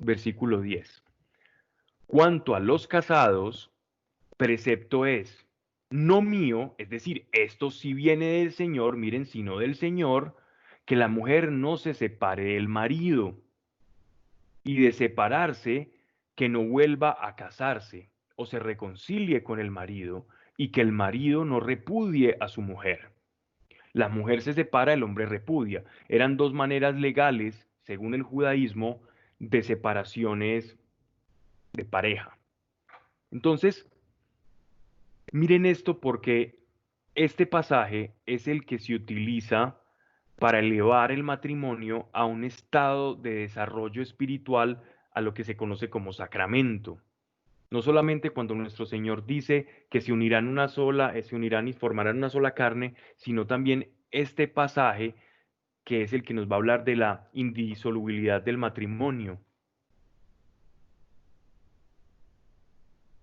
Versículo 10. Cuanto a los casados, precepto es, no mío, es decir, esto sí viene del Señor, miren, sino del Señor, que la mujer no se separe del marido y de separarse, que no vuelva a casarse o se reconcilie con el marido y que el marido no repudie a su mujer. La mujer se separa, el hombre repudia. Eran dos maneras legales, según el judaísmo, de separaciones de pareja. Entonces, miren esto porque este pasaje es el que se utiliza para elevar el matrimonio a un estado de desarrollo espiritual a lo que se conoce como sacramento. No solamente cuando nuestro Señor dice que se unirán una sola, se unirán y formarán una sola carne, sino también este pasaje que es el que nos va a hablar de la indisolubilidad del matrimonio.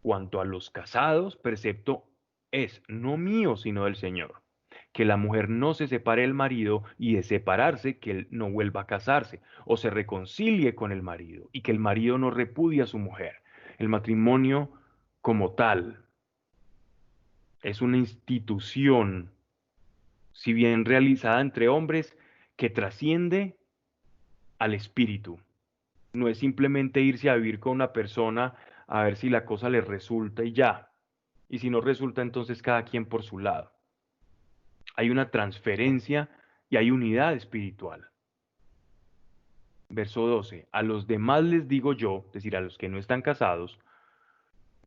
Cuanto a los casados, precepto es no mío, sino del Señor. Que la mujer no se separe del marido y de separarse, que él no vuelva a casarse o se reconcilie con el marido y que el marido no repudie a su mujer. El matrimonio como tal es una institución, si bien realizada entre hombres, que trasciende al espíritu. No es simplemente irse a vivir con una persona a ver si la cosa le resulta y ya. Y si no resulta, entonces cada quien por su lado. Hay una transferencia y hay unidad espiritual. Verso 12. A los demás les digo yo, es decir, a los que no están casados,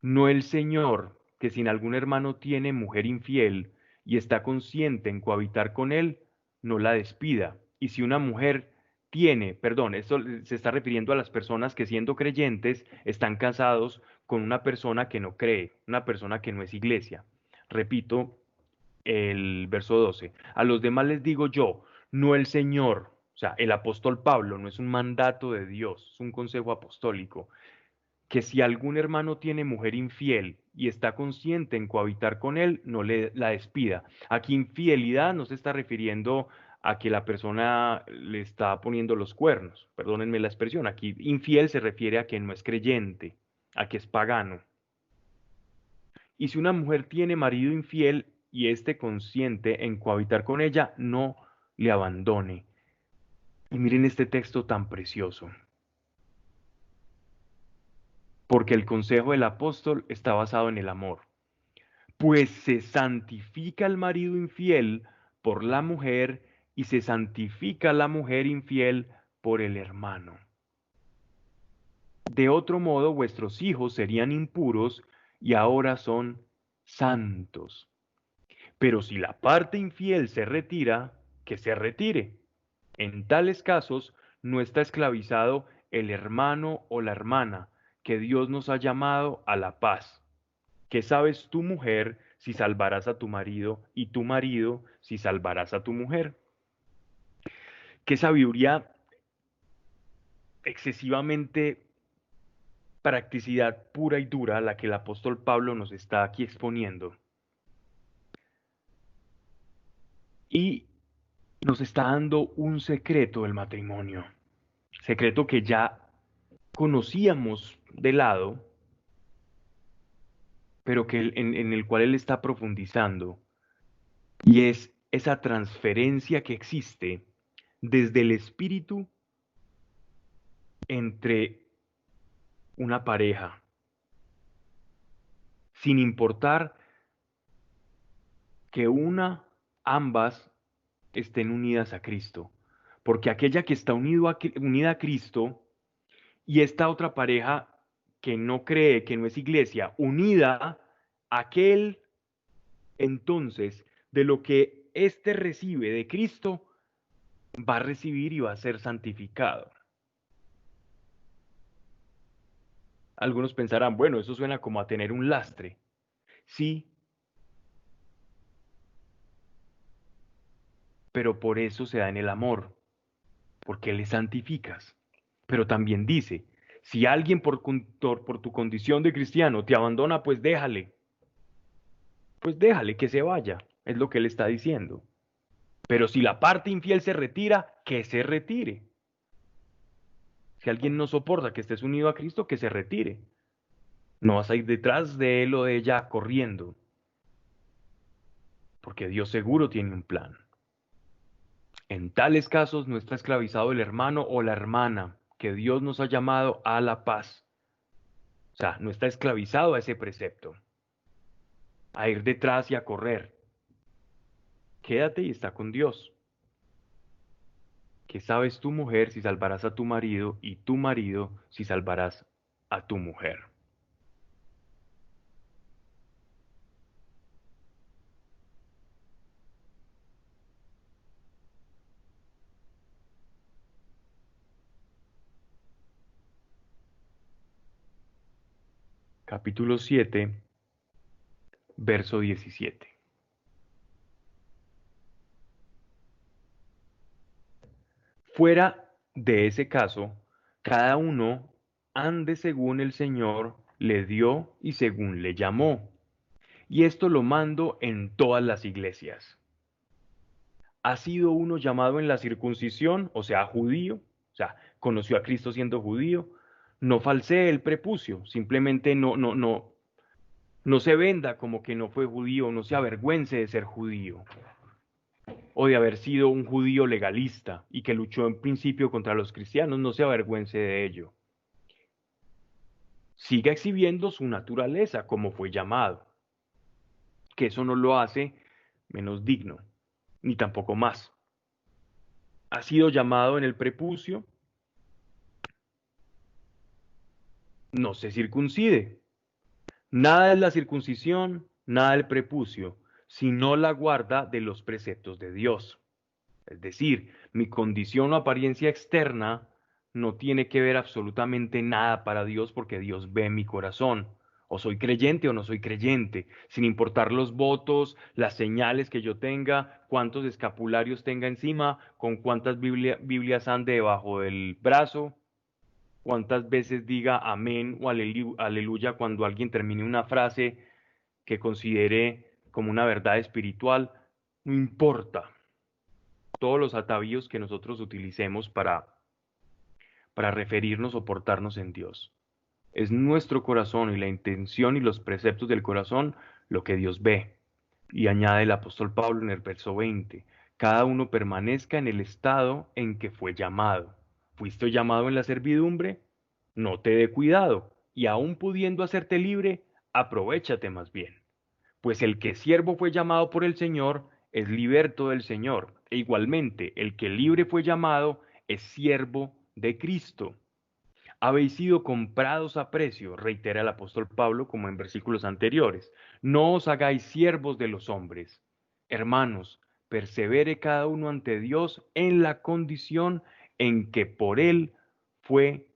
no el Señor, que sin algún hermano tiene mujer infiel y está consciente en cohabitar con él, no la despida. Y si una mujer tiene, perdón, esto se está refiriendo a las personas que siendo creyentes están casados con una persona que no cree, una persona que no es iglesia. Repito el verso 12. A los demás les digo yo, no el Señor. O sea, el apóstol Pablo no es un mandato de Dios, es un consejo apostólico que si algún hermano tiene mujer infiel y está consciente en cohabitar con él, no le la despida. Aquí infidelidad no se está refiriendo a que la persona le está poniendo los cuernos, perdónenme la expresión, aquí infiel se refiere a que no es creyente, a que es pagano. Y si una mujer tiene marido infiel y esté consciente en cohabitar con ella, no le abandone. Y miren este texto tan precioso. Porque el consejo del apóstol está basado en el amor. Pues se santifica el marido infiel por la mujer y se santifica la mujer infiel por el hermano. De otro modo, vuestros hijos serían impuros y ahora son santos. Pero si la parte infiel se retira, que se retire. En tales casos, no está esclavizado el hermano o la hermana, que Dios nos ha llamado a la paz. ¿Qué sabes tu mujer si salvarás a tu marido y tu marido si salvarás a tu mujer? Qué sabiduría excesivamente practicidad pura y dura la que el apóstol Pablo nos está aquí exponiendo. Y nos está dando un secreto del matrimonio, secreto que ya conocíamos de lado, pero que en el cual él está profundizando, y es esa transferencia que existe desde el espíritu entre una pareja, sin importar que ambas estén unidas a Cristo. Porque aquella que está unida a Cristo y esta otra pareja que no cree, que no es iglesia, unida a aquel entonces de lo que éste recibe de Cristo, va a recibir y va a ser santificado. Algunos pensarán, bueno, eso suena como a tener un lastre. Sí, pero por eso se da en el amor, porque le santificas. Pero también dice, si alguien por tu condición de cristiano te abandona, pues déjale que se vaya, es lo que él está diciendo. Pero si la parte infiel se retira, que se retire. Si alguien no soporta que estés unido a Cristo, que se retire. No vas a ir detrás de él o de ella corriendo, porque Dios seguro tiene un plan. En tales casos no está esclavizado el hermano o la hermana, que Dios nos ha llamado a la paz. O sea, no está esclavizado a ese precepto, a ir detrás y a correr. Quédate y está con Dios. ¿Qué sabes tu mujer si salvarás a tu marido y tu marido si salvarás a tu mujer? Capítulo 7, verso 17. Fuera de ese caso, cada uno ande según el Señor le dio y según le llamó. Y esto lo mando en todas las iglesias. ¿Ha sido uno llamado en la circuncisión, o sea, judío? O sea, conoció a Cristo siendo judío. No falsee el prepucio, simplemente no se venda como que no fue judío, no se avergüence de ser judío o de haber sido un judío legalista y que luchó en principio contra los cristianos, no se avergüence de ello. Siga exhibiendo su naturaleza como fue llamado, que eso no lo hace menos digno, ni tampoco más. Ha sido llamado en el prepucio, no se circuncide. Nada es la circuncisión, nada el prepucio, sino la guarda de los preceptos de Dios. Es decir, mi condición o apariencia externa no tiene que ver absolutamente nada para Dios porque Dios ve mi corazón. O soy creyente o no soy creyente, sin importar los votos, las señales que yo tenga, cuántos escapularios tenga encima, con cuántas Biblias ande debajo del brazo, cuántas veces diga amén o aleluya cuando alguien termine una frase que considere como una verdad espiritual. No importa todos los atavíos que nosotros utilicemos para referirnos o portarnos en Dios. Es nuestro corazón y la intención y los preceptos del corazón lo que Dios ve. Y añade el apóstol Pablo en el verso 20, cada uno permanezca en el estado en que fue llamado. ¿Fuiste llamado en la servidumbre? No te dé cuidado, y aun pudiendo hacerte libre, aprovéchate más bien. Pues el que siervo fue llamado por el Señor, es liberto del Señor. E igualmente, el que libre fue llamado, es siervo de Cristo. Habéis sido comprados a precio, reitera el apóstol Pablo como en versículos anteriores. No os hagáis siervos de los hombres. Hermanos, persevere cada uno ante Dios en la condición en que por él fue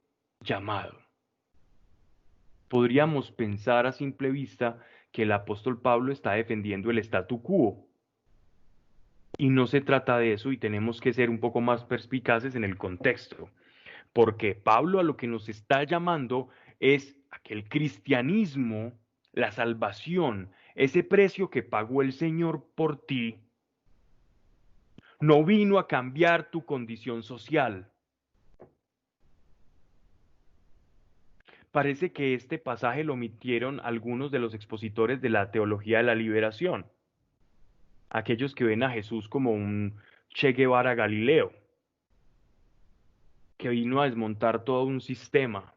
llamado. Podríamos pensar a simple vista que el apóstol Pablo está defendiendo el statu quo. Y no se trata de eso y tenemos que ser un poco más perspicaces en el contexto, porque Pablo a lo que nos está llamando es a que el cristianismo, la salvación, ese precio que pagó el Señor por ti, no vino a cambiar tu condición social. Parece que este pasaje lo omitieron algunos de los expositores de la teología de la liberación, aquellos que ven a Jesús como un Che Guevara Galileo, que vino a desmontar todo un sistema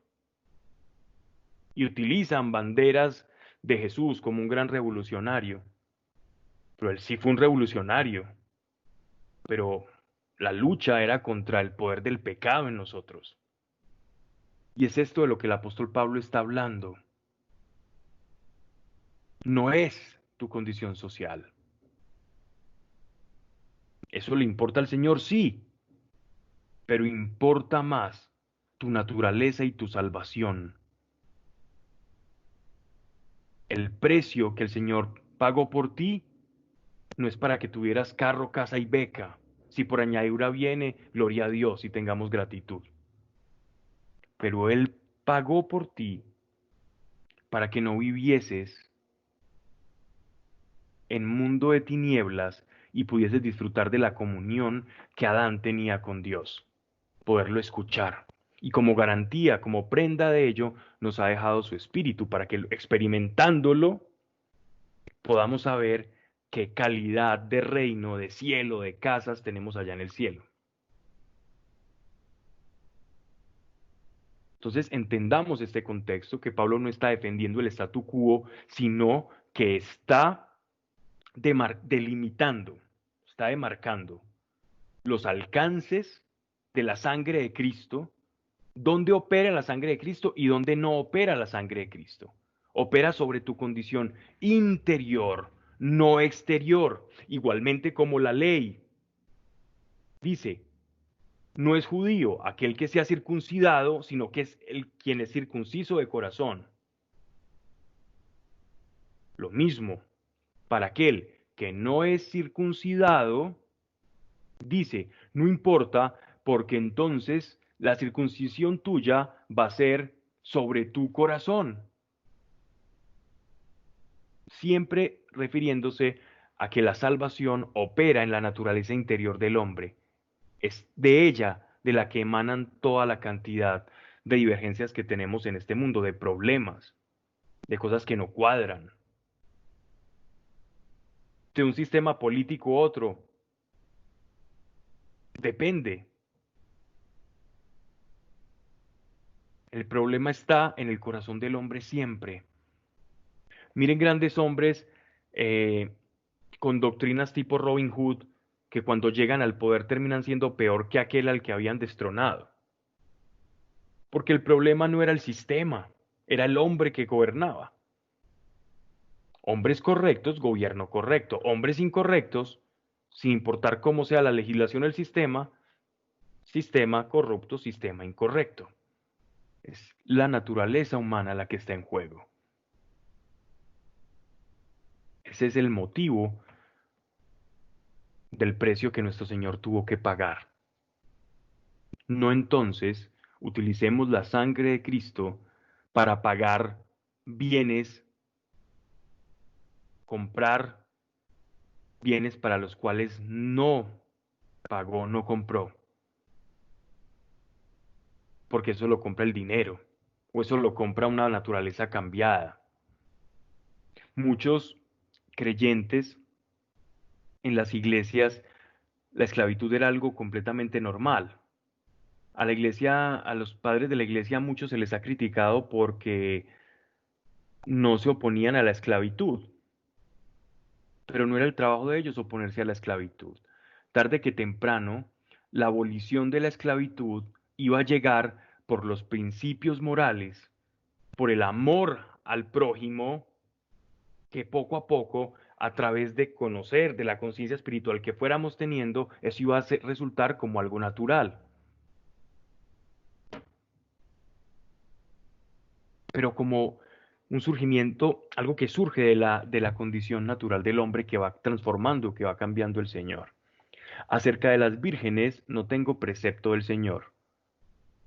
y utilizan banderas de Jesús como un gran revolucionario. Pero él sí fue un revolucionario, pero la lucha era contra el poder del pecado en nosotros. Y es esto de lo que el apóstol Pablo está hablando. No es tu condición social. ¿Eso le importa al Señor? Sí, pero importa más tu naturaleza y tu salvación. El precio que el Señor pagó por ti no es para que tuvieras carro, casa y beca. Si por añadidura viene, gloria a Dios y tengamos gratitud. Pero Él pagó por ti para que no vivieses en mundo de tinieblas y pudieses disfrutar de la comunión que Adán tenía con Dios, poderlo escuchar. Y como garantía, como prenda de ello, nos ha dejado su espíritu para que experimentándolo podamos saber qué calidad de reino, de cielo, de casas tenemos allá en el cielo. Entonces entendamos este contexto, que Pablo no está defendiendo el statu quo, sino que está delimitando, está demarcando los alcances de la sangre de Cristo, dónde opera la sangre de Cristo y dónde no opera la sangre de Cristo. Opera sobre tu condición interior, no exterior, igualmente como la ley. Dice, no es judío aquel que sea circuncidado, sino que es quien es circunciso de corazón. Lo mismo, para aquel que no es circuncidado, dice, no importa, porque entonces la circuncisión tuya va a ser sobre tu corazón. Siempre refiriéndose a que la salvación opera en la naturaleza interior del hombre. Es de ella de la que emanan toda la cantidad de divergencias que tenemos en este mundo, de problemas, de cosas que no cuadran, de un sistema político u otro. Depende. El problema está en el corazón del hombre siempre. Miren grandes hombres eh, con doctrinas tipo Robin Hood, que cuando llegan al poder terminan siendo peor que aquel al que habían destronado. Porque el problema no era el sistema, era el hombre que gobernaba. Hombres correctos, gobierno correcto. Hombres incorrectos, sin importar cómo sea la legislación o el sistema, sistema corrupto, sistema incorrecto. Es la naturaleza humana la que está en juego. Ese es el motivo del precio que nuestro Señor tuvo que pagar. No entonces utilicemos la sangre de Cristo para pagar bienes, comprar bienes para los cuales no pagó, no compró, porque eso lo compra el dinero o eso lo compra una naturaleza cambiada. Muchos creyentes en las iglesias, la esclavitud era algo completamente normal. A la iglesia, a los padres de la iglesia, a muchos se les ha criticado porque no se oponían a la esclavitud, pero no era el trabajo de ellos oponerse a la esclavitud. Tarde que temprano, la abolición de la esclavitud iba a llegar por los principios morales, por el amor al prójimo, que poco a poco, a través de conocer, de la conciencia espiritual que fuéramos teniendo, eso iba a resultar como algo natural. Pero como un surgimiento, algo que surge de la condición natural del hombre que va transformando, que va cambiando el Señor. Acerca de las vírgenes no tengo precepto del Señor,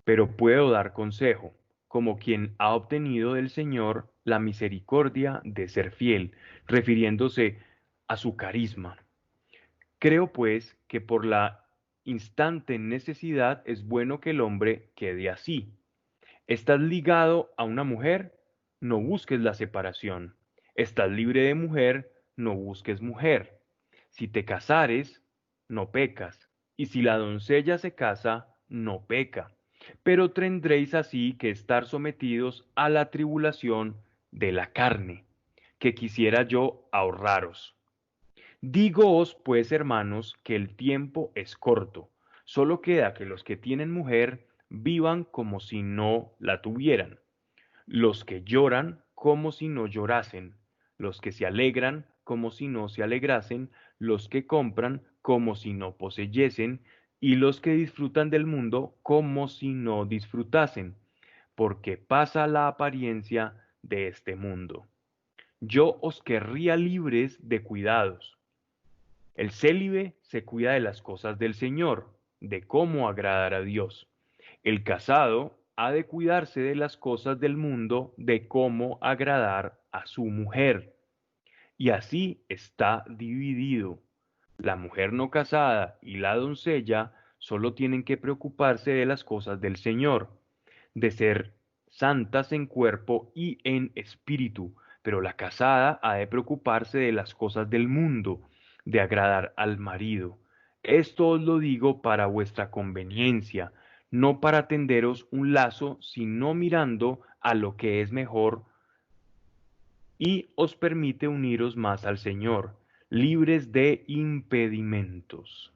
pero puedo dar consejo, como quien ha obtenido del Señor la misericordia de ser fiel, refiriéndose a su carisma. Creo pues que por la instante necesidad es bueno que el hombre quede así. ¿Estás ligado a una mujer? No busques la separación. ¿Estás libre de mujer? No busques mujer. Si te casares, no pecas. Y si la doncella se casa, no peca. Pero tendréis así que estar sometidos a la tribulación de la carne, que quisiera yo ahorraros. Dígoos, pues, hermanos, que el tiempo es corto. Solo queda que los que tienen mujer vivan como si no la tuvieran, los que lloran como si no llorasen, los que se alegran como si no se alegrasen, los que compran como si no poseyesen, y los que disfrutan del mundo como si no disfrutasen, porque pasa la apariencia de este mundo. Yo os querría libres de cuidados. El célibe se cuida de las cosas del Señor, de cómo agradar a Dios. El casado ha de cuidarse de las cosas del mundo, de cómo agradar a su mujer. Y así está dividido. La mujer no casada y la doncella solo tienen que preocuparse de las cosas del Señor, de ser santas en cuerpo y en espíritu, pero la casada ha de preocuparse de las cosas del mundo, de agradar al marido. Esto os lo digo para vuestra conveniencia, no para tenderos un lazo, sino mirando a lo que es mejor y os permite uniros más al Señor, libres de impedimentos.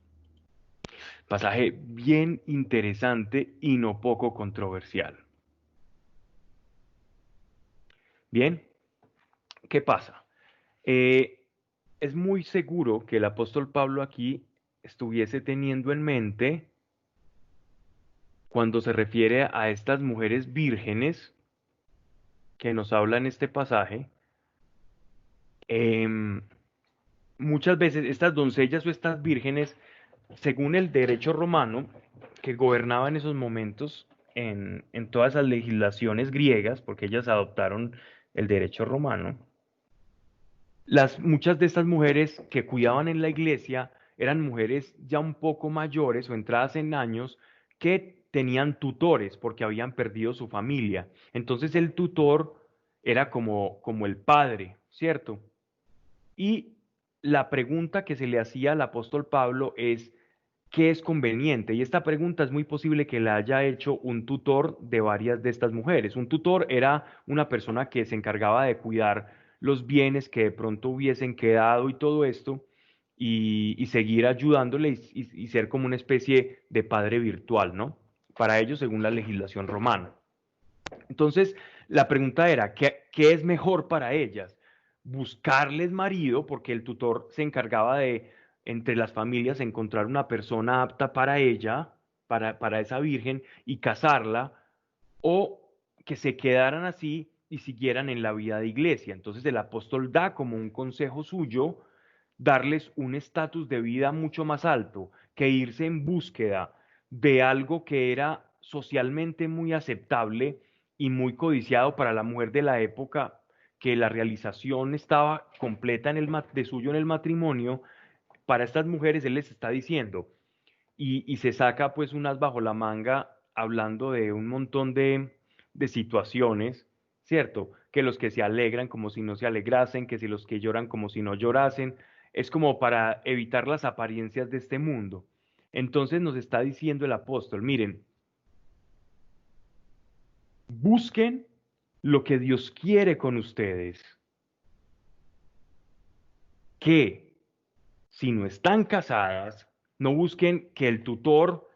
Pasaje bien interesante y no poco controversial. Bien, ¿qué pasa? Es muy seguro que el apóstol Pablo aquí estuviese teniendo en mente, cuando se refiere a estas mujeres vírgenes que nos habla en este pasaje, em, muchas veces estas doncellas o estas vírgenes, según el derecho romano que gobernaba en esos momentos, en todas las legislaciones griegas, porque ellas adoptaron el derecho romano, muchas de estas mujeres que cuidaban en la iglesia eran mujeres ya un poco mayores o entradas en años que tenían tutores porque habían perdido su familia. Entonces el tutor era como el padre, ¿cierto? Y la pregunta que se le hacía al apóstol Pablo es, ¿qué es conveniente? Y esta pregunta es muy posible que la haya hecho un tutor de varias de estas mujeres. Un tutor era una persona que se encargaba de cuidar los bienes que de pronto hubiesen quedado y todo esto, y seguir ayudándole y ser como una especie de padre virtual, ¿no? Para ellos, según la legislación romana. Entonces, la pregunta era, ¿qué es mejor para ellas? Buscarles marido, porque el tutor se encargaba de, entre las familias, encontrar una persona apta para ella, para esa virgen, y casarla, o que se quedaran así y siguieran en la vida de iglesia. Entonces el apóstol da como un consejo suyo darles un estatus de vida mucho más alto, que irse en búsqueda de algo que era socialmente muy aceptable y muy codiciado para la mujer de la época, que la realización estaba completa de suyo en el matrimonio. Para estas mujeres él les está diciendo, y se saca pues unas bajo la manga hablando de un montón de situaciones, ¿cierto? Que los que se alegran como si no se alegrasen, que si los que lloran como si no llorasen, es como para evitar las apariencias de este mundo. Entonces nos está diciendo el apóstol, miren, busquen lo que Dios quiere con ustedes, que si no están casadas, no busquen que el tutor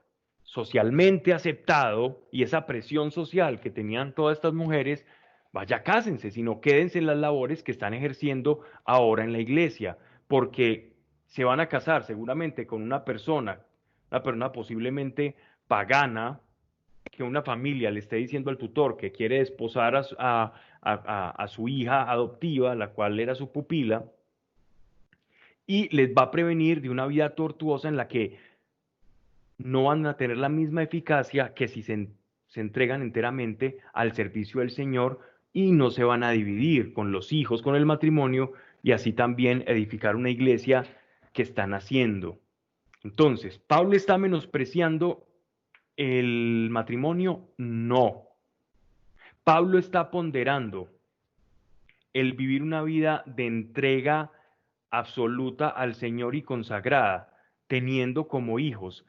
socialmente aceptado y esa presión social que tenían todas estas mujeres, vaya, cásense, sino quédense en las labores que están ejerciendo ahora en la iglesia, porque se van a casar seguramente con una persona posiblemente pagana, que una familia le esté diciendo al tutor que quiere desposar a su hija adoptiva, la cual era su pupila, y les va a prevenir de una vida tortuosa en la que no van a tener la misma eficacia que si se entregan enteramente al servicio del Señor, y no se van a dividir con los hijos, con el matrimonio, y así también edificar una iglesia que están haciendo. Entonces, ¿Pablo está menospreciando el matrimonio? No. Pablo está ponderando el vivir una vida de entrega absoluta al Señor y consagrada, teniendo como hijos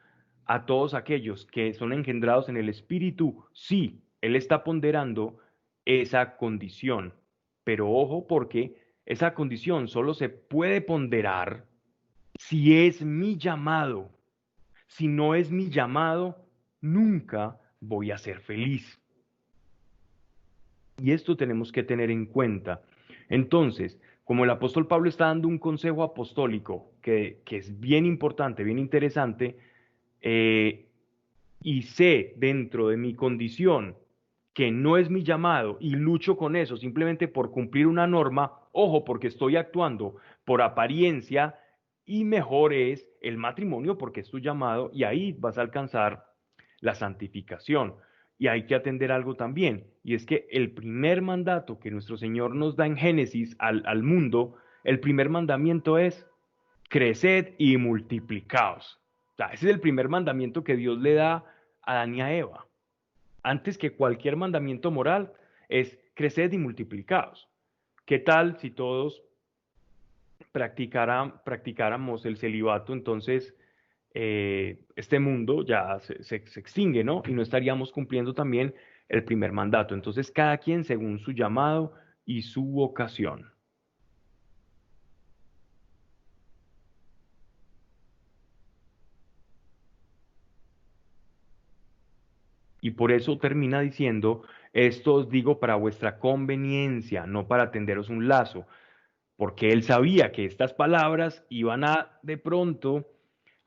a todos aquellos que son engendrados en el Espíritu. Sí, Él está ponderando esa condición, pero ojo, porque esa condición solo se puede ponderar si es mi llamado. Si no es mi llamado, nunca voy a ser feliz. Y esto tenemos que tener en cuenta. Entonces, como el apóstol Pablo está dando un consejo apostólico que es bien importante, bien interesante, eh, y sé dentro de mi condición que no es mi llamado y lucho con eso simplemente por cumplir una norma, ojo, porque estoy actuando por apariencia y mejor es el matrimonio porque es tu llamado y ahí vas a alcanzar la santificación. Y hay que atender algo también, y es que el primer mandato que nuestro Señor nos da en Génesis al mundo, el primer mandamiento es creced y multiplicaos. O sea, ese es el primer mandamiento que Dios le da a Adán y a Eva. Antes que cualquier mandamiento moral, es creced y multiplicaos. ¿Qué tal si todos practicáramos el celibato? Entonces, este mundo ya se extingue, ¿no? Y no estaríamos cumpliendo también el primer mandato. Entonces, cada quien según su llamado y su vocación. Y por eso termina diciendo, esto os digo para vuestra conveniencia, no para tenderos un lazo, porque él sabía que estas palabras iban a de pronto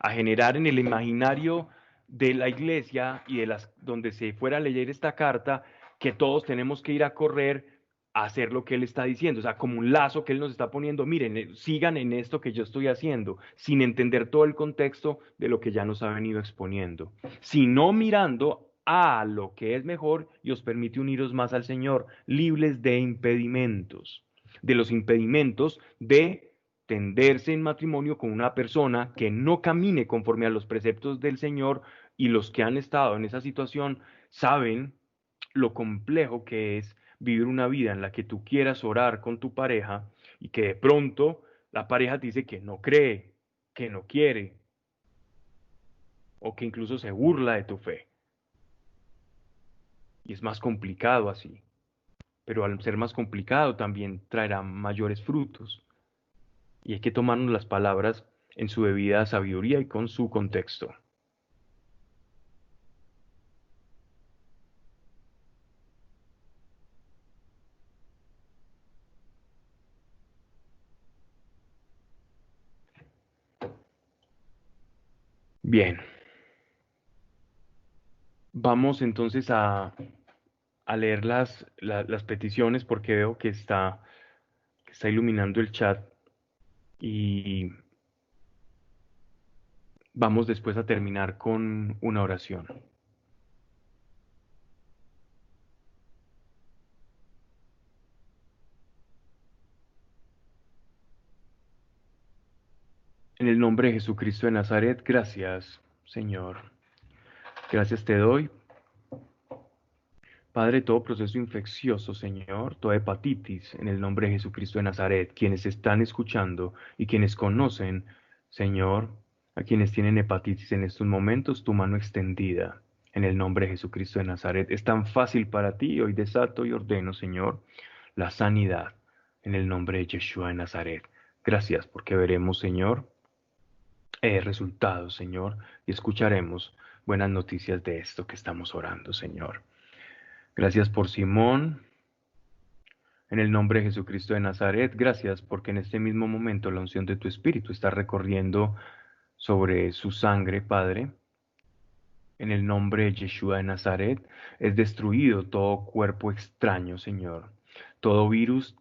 a generar en el imaginario de la iglesia y de las donde se fuera a leer esta carta que todos tenemos que ir a correr a hacer lo que él está diciendo, o sea, como un lazo que él nos está poniendo, miren, sigan en esto que yo estoy haciendo, sin entender todo el contexto de lo que ya nos ha venido exponiendo, sino mirando a lo que es mejor y os permite uniros más al Señor, libres de impedimentos, de los impedimentos de tenderse en matrimonio con una persona que no camine conforme a los preceptos del Señor, y los que han estado en esa situación saben lo complejo que es vivir una vida en la que tú quieras orar con tu pareja y que de pronto la pareja te dice que no cree, que no quiere o que incluso se burla de tu fe. Y es más complicado así, pero al ser más complicado también traerá mayores frutos. Y hay que tomarnos las palabras en su debida sabiduría y con su contexto. Bien, vamos entonces a leer las peticiones porque veo que está iluminando el chat y vamos después a terminar con una oración. En el nombre de Jesucristo de Nazaret, gracias, Señor. Gracias te doy, Padre, todo proceso infeccioso, Señor, toda hepatitis, en el nombre de Jesucristo de Nazaret, quienes están escuchando y quienes conocen, Señor, a quienes tienen hepatitis en estos momentos, tu mano extendida, en el nombre de Jesucristo de Nazaret, es tan fácil para ti. Hoy desato y ordeno, Señor, la sanidad, en el nombre de Yeshua de Nazaret. Gracias porque veremos, Señor, resultados, Señor, y escucharemos buenas noticias de esto que estamos orando, Señor. Gracias por Simón, en el nombre de Jesucristo de Nazaret. Gracias porque en este mismo momento la unción de tu Espíritu está recorriendo sobre su sangre, Padre. En el nombre de Yeshua de Nazaret es destruido todo cuerpo extraño, Señor. Todo virus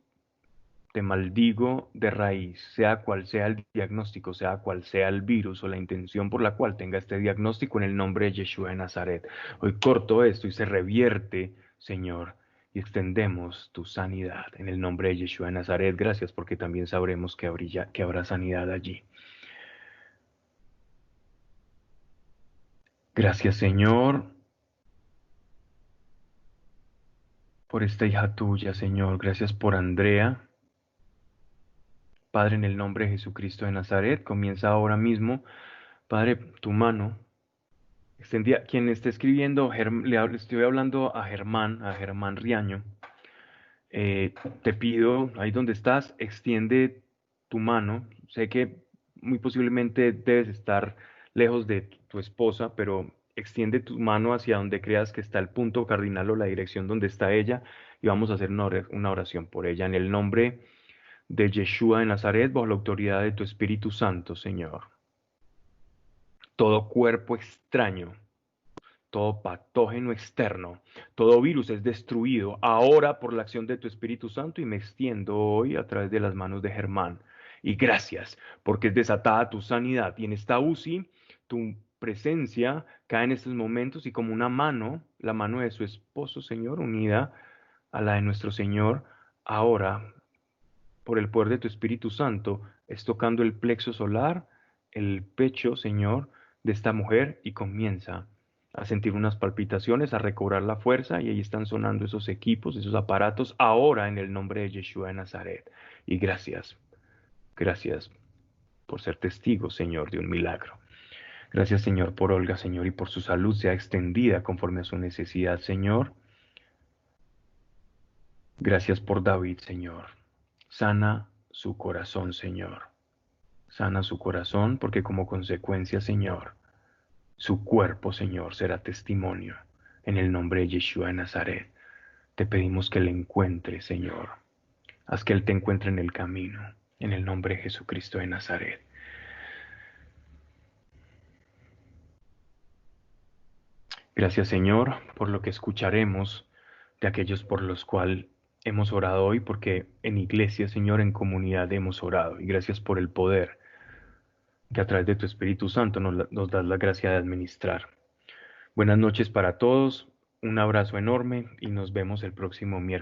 te maldigo de raíz, sea cual sea el diagnóstico, sea cual sea el virus o la intención por la cual tenga este diagnóstico, en el nombre de Yeshua de Nazaret. Hoy corto esto y se revierte, Señor, y extendemos tu sanidad en el nombre de Yeshua de Nazaret. Gracias porque también sabremos que habrá sanidad allí. Gracias, Señor, por esta hija tuya, Señor. Gracias por Andrea. Padre, en el nombre de Jesucristo de Nazaret, comienza ahora mismo, Padre, tu mano extendida. Quien esté escribiendo, estoy hablando a Germán Riaño. Te pido, ahí donde estás, extiende tu mano. Sé que muy posiblemente debes estar lejos de tu esposa, pero extiende tu mano hacia donde creas que está el punto cardinal o la dirección donde está ella, y vamos a hacer una oración por ella. En el nombre de Yeshua de Nazaret, bajo la autoridad de tu Espíritu Santo, Señor. Todo cuerpo extraño, todo patógeno externo, todo virus es destruido ahora por la acción de tu Espíritu Santo y me extiendo hoy a través de las manos de Germán. Y gracias, porque es desatada tu sanidad. Y en esta UCI, tu presencia cae en estos momentos y como una mano, la mano de su esposo, Señor, unida a la de nuestro Señor, ahora, por el poder de tu Espíritu Santo, es tocando el plexo solar, el pecho, Señor, de esta mujer y comienza a sentir unas palpitaciones, a recobrar la fuerza y ahí están sonando esos equipos, esos aparatos, ahora en el nombre de Yeshua de Nazaret. Y gracias, gracias por ser testigo, Señor, de un milagro. Gracias, Señor, por Olga, Señor, y por su salud sea extendida conforme a su necesidad, Señor. Gracias por David, Señor. Sana su corazón, Señor. Sana su corazón porque como consecuencia, Señor, su cuerpo, Señor, será testimonio. En el nombre de Yeshua de Nazaret, te pedimos que le encuentre, Señor. Haz que Él te encuentre en el camino. En el nombre de Jesucristo de Nazaret. Gracias, Señor, por lo que escucharemos de aquellos por los cuales hemos orado hoy, porque en iglesia, Señor, en comunidad hemos orado. Y gracias por el poder que a través de tu Espíritu Santo nos das la gracia de administrar. Buenas noches para todos, un abrazo enorme y nos vemos el próximo miércoles.